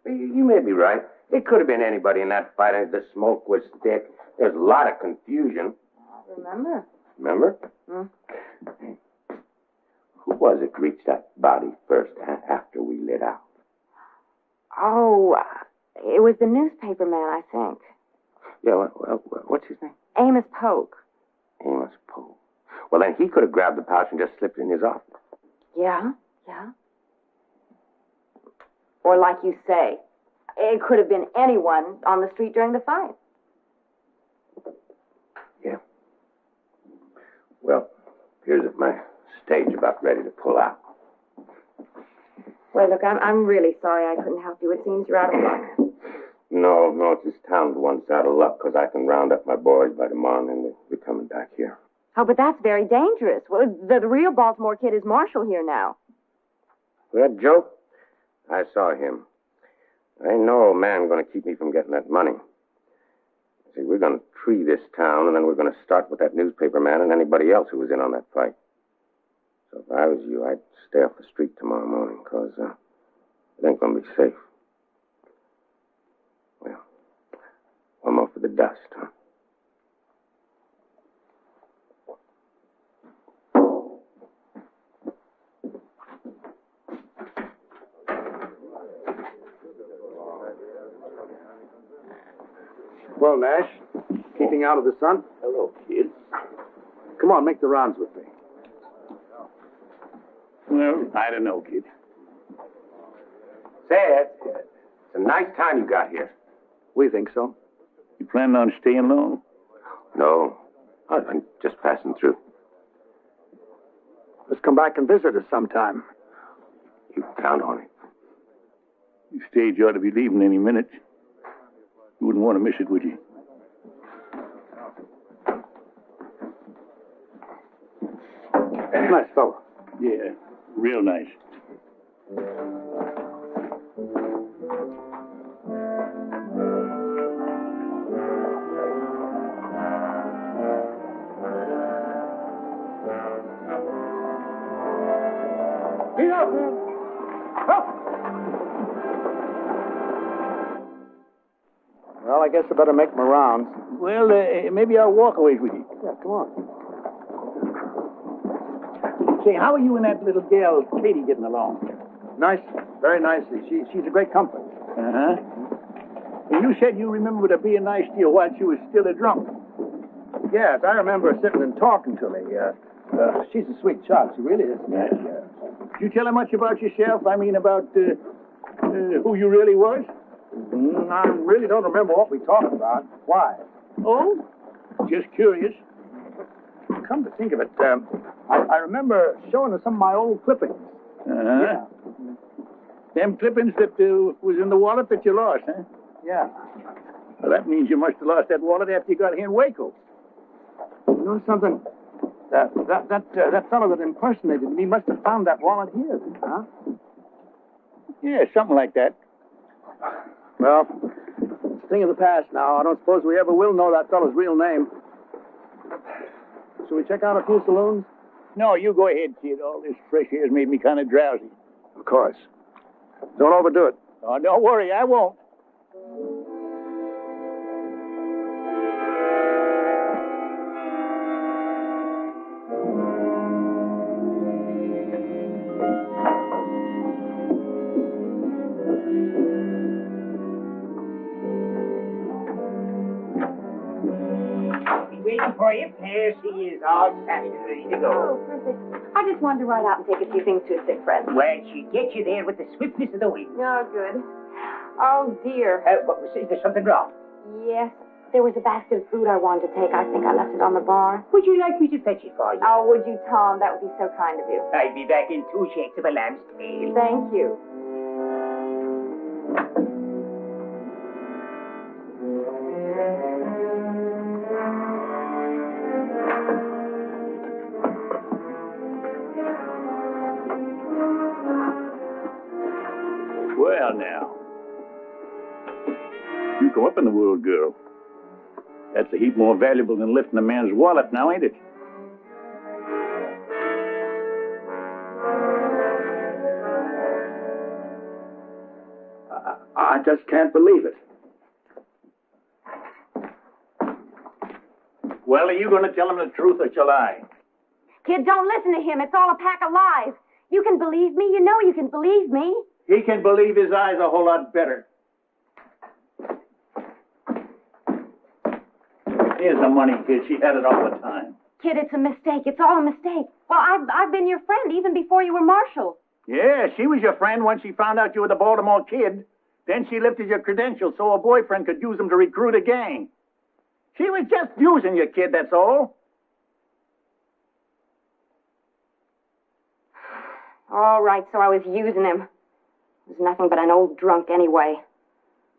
You may be right. It could have been anybody in that fight. The smoke was thick. There's a lot of confusion. I remember. Remember? Who was it reached that body first after we lit out? Oh, it was the newspaper man, I think. Yeah, what's his name? Amos Polk. Amos Poe. Well, then he could have grabbed the pouch and just slipped it in his office. Yeah. Or like you say, it could have been anyone on the street during the fight. Yeah. Well, here's my stage about ready to pull out. Well, look, I'm really sorry I couldn't help you. It seems you're out of luck. No, it's this town's one out of luck, because I can round up my boys by tomorrow, and then we're coming back here. Oh, but that's very dangerous. Well, the real Baltimore kid is Marshall here now. That joke? I saw him. I ain't no old man going to keep me from getting that money. See, we're going to tree this town, and then we're going to start with that newspaper man and anybody else who was in on that fight. So if I was you, I'd stay off the street tomorrow morning, because it ain't going to be safe. Well, one more for the dust, huh? Well, Nash, keeping out of the sun? Hello, kid. Come on, make the rounds with me. Well, I don't know, kid. Say, it's a nice time you got here. We think so. You planning on staying long? No, I'm just passing through. Let's come back and visit us sometime. You can count on it. You stage ought to be leaving any minute. You wouldn't want to miss it, would you? Nice fellow. Yeah, real nice. Get up, man. Up. Well, I guess I better make my rounds. Well, maybe I'll walk away with you. Yeah, come on. Say, how are you and that little girl, Katie, getting along? Nice, very nicely. She's a great comfort. Uh-huh. And you said you remembered her being nice to you while she was still a drunk. Yes, I remember her sitting and talking to me. She's a sweet child. She really is. Yeah. Did you tell her much about yourself? I mean, about who you really was? I really don't remember what we talked about. Why? Oh? Just curious. Come to think of it, I remember showing her some of my old clippings. Uh-huh. Yeah. Them clippings that was in the wallet that you lost, huh? Yeah. Well, that means you must have lost that wallet after you got here in Waco. You know something? That fellow that impersonated me must have found that wallet here, huh? Yeah, something like that. Well, it's a thing of the past now. I don't suppose we ever will know that fellow's real name. Shall we check out a few saloons? No, you go ahead, kid. All this fresh air's made me kind of drowsy. Of course. Don't overdo it. Oh, don't worry, I won't. Waiting for you. Here she is, all set and ready to go. Oh, perfect. I just wanted to ride out and take a few things to a sick friend. Well, she gets you there with the swiftness of the wind. Oh, good. Oh, dear. Is there something wrong? Yes. There was a basket of food I wanted to take. I think I left it on the bar. Would you like me to fetch it for you? Oh, would you, Tom? That would be so kind of you. I'll be back in 2 shakes of a lamb's tail. Thank you. Well, now. You come up in the world, girl. That's a heap more valuable than lifting a man's wallet now, ain't it? I just can't believe it. Well, are you going to tell him the truth or shall I? Kid, don't listen to him. It's all a pack of lies. You can believe me. You know you can believe me. He can believe his eyes a whole lot better. Here's the money, kid. She had it all the time. Kid, it's a mistake. It's all a mistake. Well, I've been your friend even before you were marshal. Yeah, she was your friend once she found out you were the Baltimore Kid. Then she lifted your credentials so her boyfriend could use them to recruit a gang. She was just using you, kid, that's all. All right, so I was using him. He was nothing but an old drunk anyway.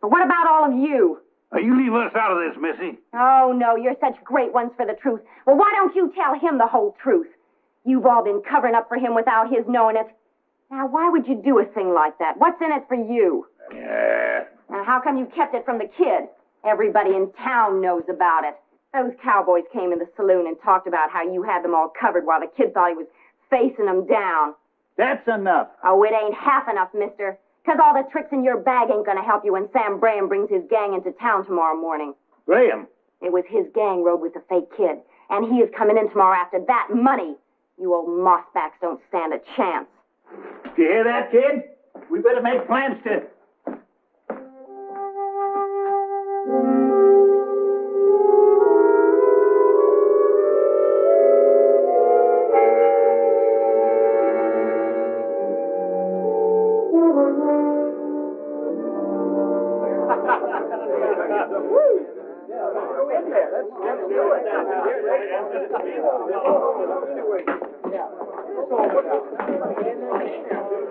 But what about all of you? You leave us out of this, Missy. Oh, no, you're such great ones for the truth. Well, why don't you tell him the whole truth? You've all been covering up for him without his knowing it. Now, why would you do a thing like that? What's in it for you? Yeah. Now, how come you kept it from the kid? Everybody in town knows about it. Those cowboys came in the saloon and talked about how you had them all covered while the kid thought he was facing them down. That's enough. Oh, it ain't half enough, mister. 'Cause all the tricks in your bag ain't gonna help you when Sam Graham brings his gang into town tomorrow morning. Graham? It was his gang rode with the fake kid, and he is coming in tomorrow after that money. You old mossbacks don't stand a chance. Do you hear that, kid? We better make plans to...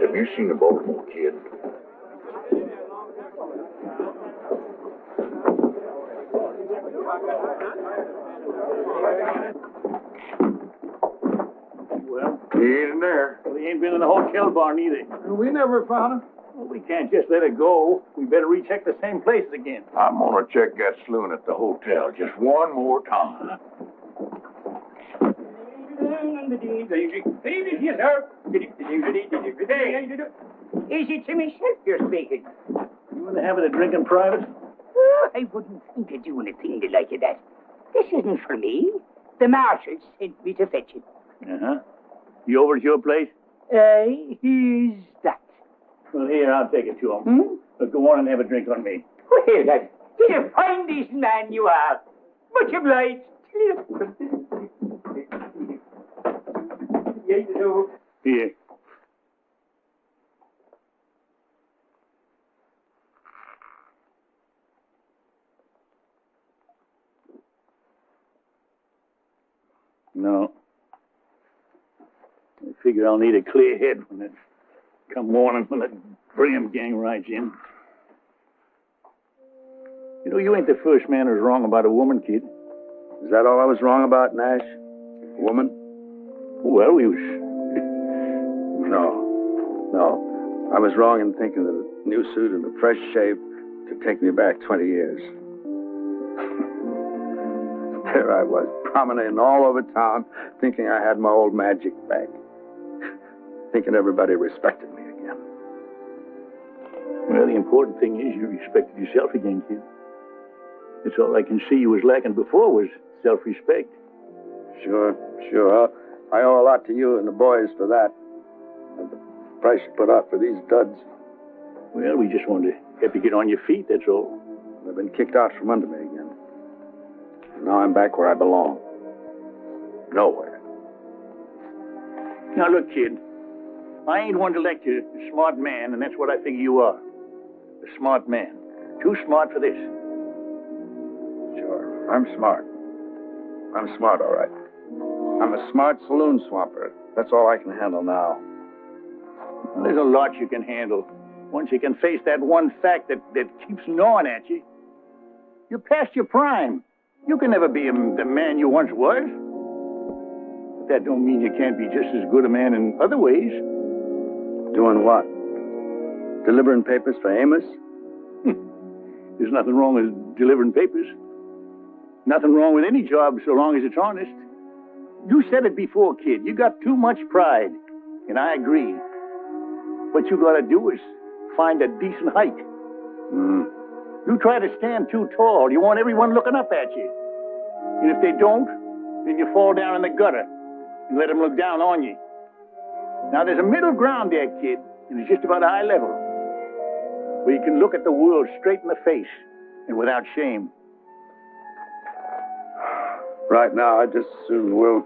Have you seen a Baltimore Kid? Well, He ain't in there. he ain't been in the hotel barn either. We never found him. Well, we can't just let it go. We better recheck the same places again. I'm gonna check that saloon at the hotel just one more time. Yes, sir. Is it to myself you're speaking? You want to have it a drink in private? Oh, I wouldn't think of doing a thing like that. This isn't for me. The marshal sent me to fetch it. Uh-huh. You over at your place? Here's that. Well, here, I'll take it to him. But go on and have a drink on me. Well, lad, he's a fine, decent man you are. Much obliged. Here. No. I figure I'll need a clear head when it come morning when the Graham gang rides in. You know, you ain't the first man who's wrong about a woman, kid. Is that all I was wrong about, Nash? A woman? Well, we was... No. I was wrong in thinking that a new suit and a fresh shave could take me back 20 years. There I was, promenading all over town, thinking I had my old magic back. Thinking everybody respected me again. Well, the important thing is you respected yourself again, kid. That's all I can see you was lacking before was self-respect. Sure. I owe a lot to you and the boys for that. And the price you put out for these duds. Well, we just wanted to help you get on your feet, that's all. I've been kicked out from under me again. And now I'm back where I belong. Nowhere. Now, look, kid. I ain't one to lecture a smart man, and that's what I figure you are. A smart man. Too smart for this. Sure, I'm smart. I'm smart, all right. I'm a smart saloon swamper. That's all I can handle now. Well, there's a lot you can handle. Once you can face that one fact that keeps gnawing at you. You're past your prime. You can never be the man you once was. But that don't mean you can't be just as good a man in other ways. Doing what? Delivering papers for Amos? There's nothing wrong with delivering papers. Nothing wrong with any job so long as it's honest. You said it before, kid. You got too much pride. And I agree. What you gotta do is find a decent height. You try to stand too tall. You want everyone looking up at you. And if they don't, then you fall down in the gutter and let them look down on you. Now, there's a middle ground there, kid, and it's just about eye level. where you can look at the world straight in the face and without shame. Right now, I just as soon will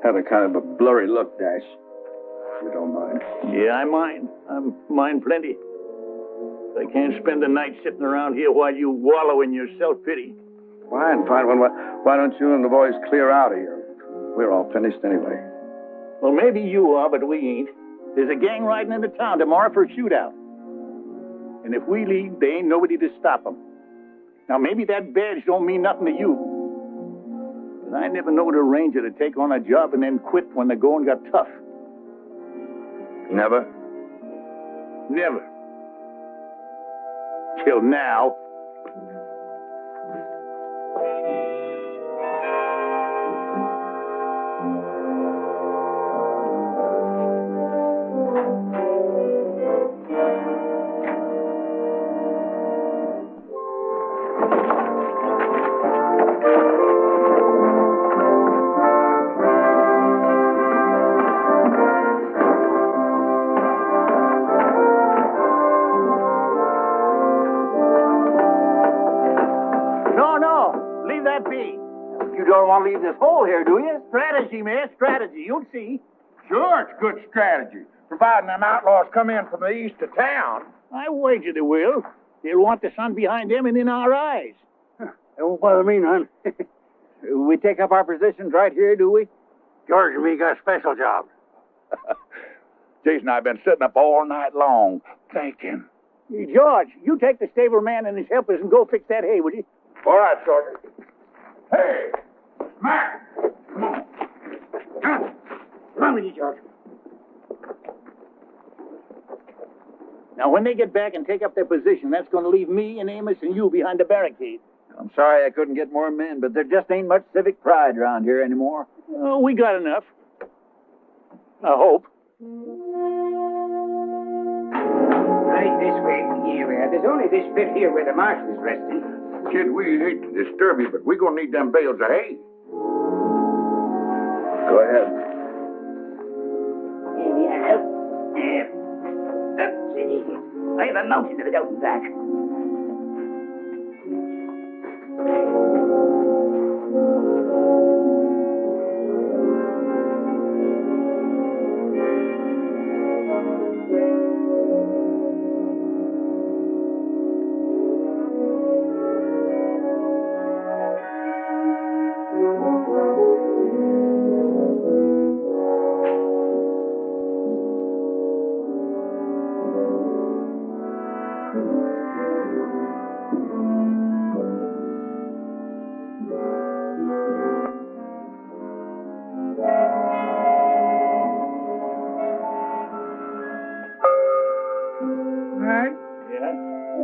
have a kind of a blurry look, Dash. If you don't mind. Yeah, I mind. I mind plenty. I can't spend the night sitting around here while you wallow in your self-pity. Fine. Why don't you and the boys clear out of here? We're all finished anyway. Well, maybe you are, but we ain't. There's a gang riding into town tomorrow for a shootout. And if we leave, there ain't nobody to stop them. Now, maybe that badge don't mean nothing to you. But I never knowed a ranger to take on a job and then quit when the going got tough. Never? Never. Till now. You don't want to leave this hole here, do you? Strategy, man, strategy. You'll see. Sure, it's good strategy. Providing them outlaws come in from the east of town. I wager they will. They'll want the sun behind them and in our eyes. Don't bother me none. We take up our positions right here, do we? George and me got a special job. Jason and I have been sitting up all night long thinking. Hey, George, you take the stable man and his helpers and go fix that hay, will you? All right, Shorty. Hey, Mac! Come on. Come on with you, George. Now, when they get back and take up their position, that's going to leave me and Amos and you behind the barricade. I'm sorry I couldn't get more men, but there just ain't much civic pride around here anymore. Oh, we got enough. I hope. Right this way, here. There's only this bit here where the marshal's resting. Kid, we hate to disturb you, but we're going to need them bales of hay. Go ahead. Here we are. I have a mountain of it out and back.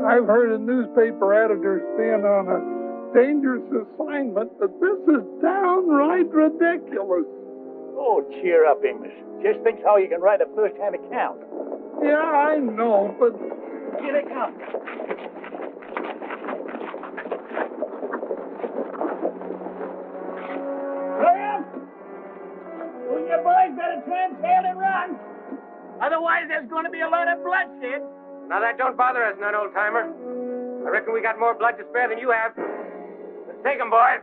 I've heard of newspaper editors being on a dangerous assignment, but this is downright ridiculous. Oh, cheer up, Amos. Just think how you can write a first-hand account. Yeah, I know, but... Here they come. Graham! Well, you boys better turn tail and run. Otherwise, there's going to be a lot of bloodshed. Now, that don't bother us none, old-timer. I reckon we got more blood to spare than you have. Let's take 'em, boys.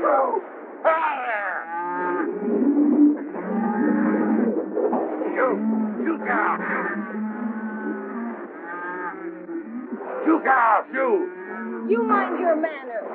through! You cow! You cow, you! You mind your manners.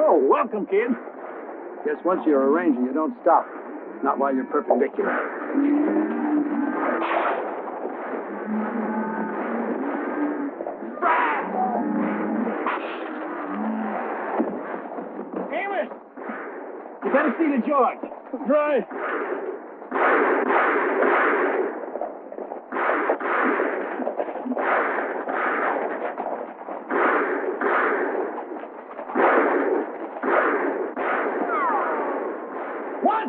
Oh, welcome, kid. Guess once you're a ranger, you don't stop. Not while you're perpendicular. Amos! You better see the George. Right.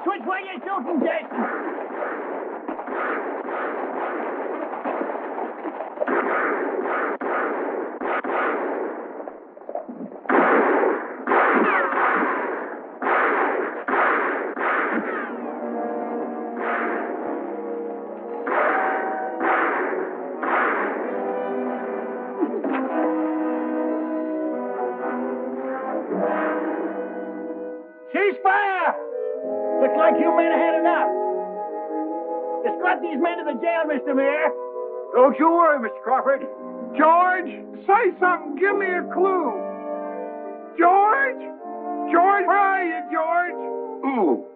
Which way you shooting, Jason? Ceasefire! Looks like you men have had enough. Escort these men to the jail, Mr. Mayor. Don't you worry, Mr. Crawford. George, say something. Give me a clue. George? George, where are you, George? Ooh.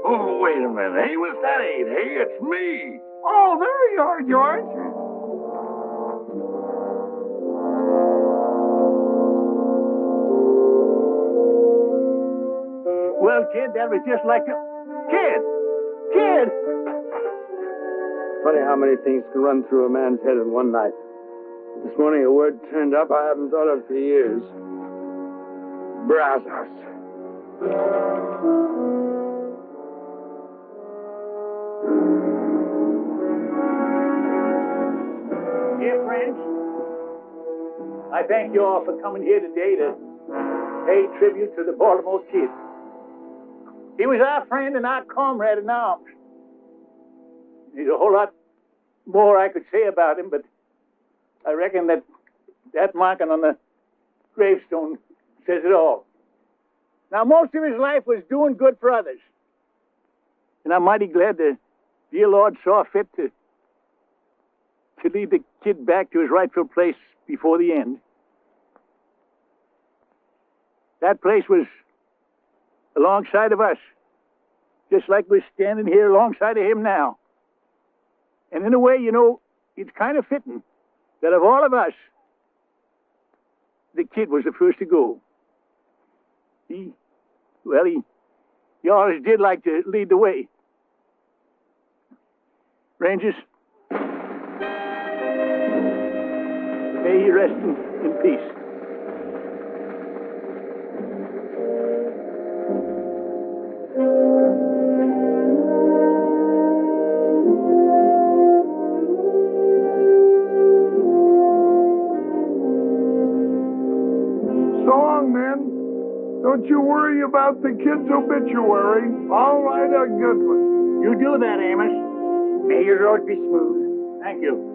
Oh, wait a minute. Amos, that ain't he. It's me. Oh, there you are, George. Well, kid, that was just like Kid! Kid! Funny how many things can run through a man's head in one night. This morning a word turned up I haven't thought of for years. Brazos. Dear friends, I thank you all for coming here today to pay tribute to the Baltimore Kid. He was our friend and our comrade in arms. There's a whole lot more I could say about him, but I reckon that marking on the gravestone says it all. Now, most of his life was doing good for others. And I'm mighty glad the dear Lord saw fit to lead the kid back to his rightful place before the end. That place was alongside of us, just like we're standing here alongside of him now. And in a way, you know, it's kind of fitting that of all of us, the kid was the first to go. He always did like to lead the way. Rangers, may he rest in peace. So long, men. Don't you worry about the kid's obituary. I'll write a good one. You do that, Amos. May your road be smooth. Thank you.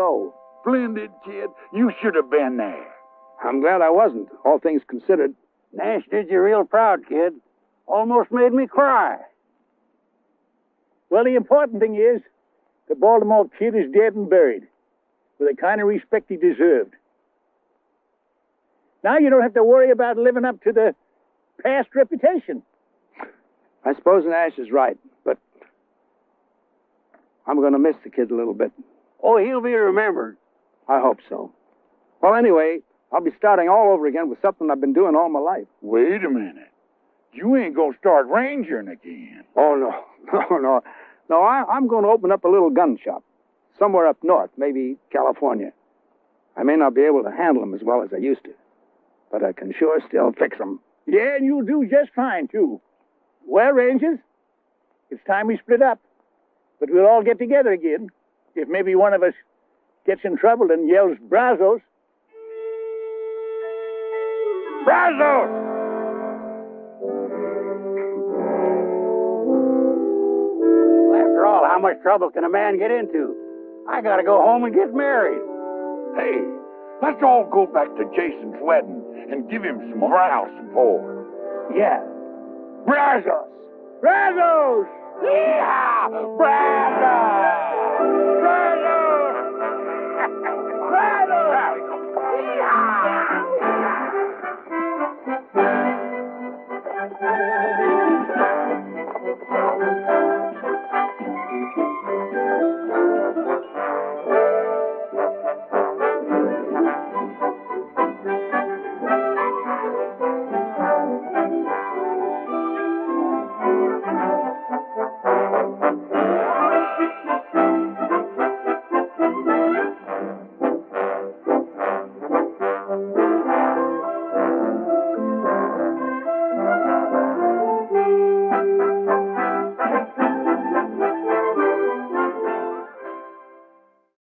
go. Splendid, kid. You should have been there. I'm glad I wasn't, all things considered. Nash did you real proud, kid. Almost made me cry. Well, the important thing is the Baltimore Kid is dead and buried with the kind of respect he deserved. Now you don't have to worry about living up to the past reputation. I suppose Nash is right, but I'm going to miss the kid a little bit. Oh, he'll be remembered. I hope so. Well, anyway, I'll be starting all over again with something I've been doing all my life. Wait a minute. You ain't gonna start rangering again. Oh, no. No, I'm going to open up a little gun shop somewhere up north, maybe California. I may not be able to handle them as well as I used to, but I can sure still fix them. Yeah, and you'll do just fine, too. Well, Rangers, it's time we split up. But we'll all get together again. If maybe one of us gets in trouble and yells Brazos. Brazos! After all, how much trouble can a man get into? I gotta go home and get married. Hey, let's all go back to Jason's wedding and give him some moral support. Yeah. Brazos! Brazos! Yeah! Brazos!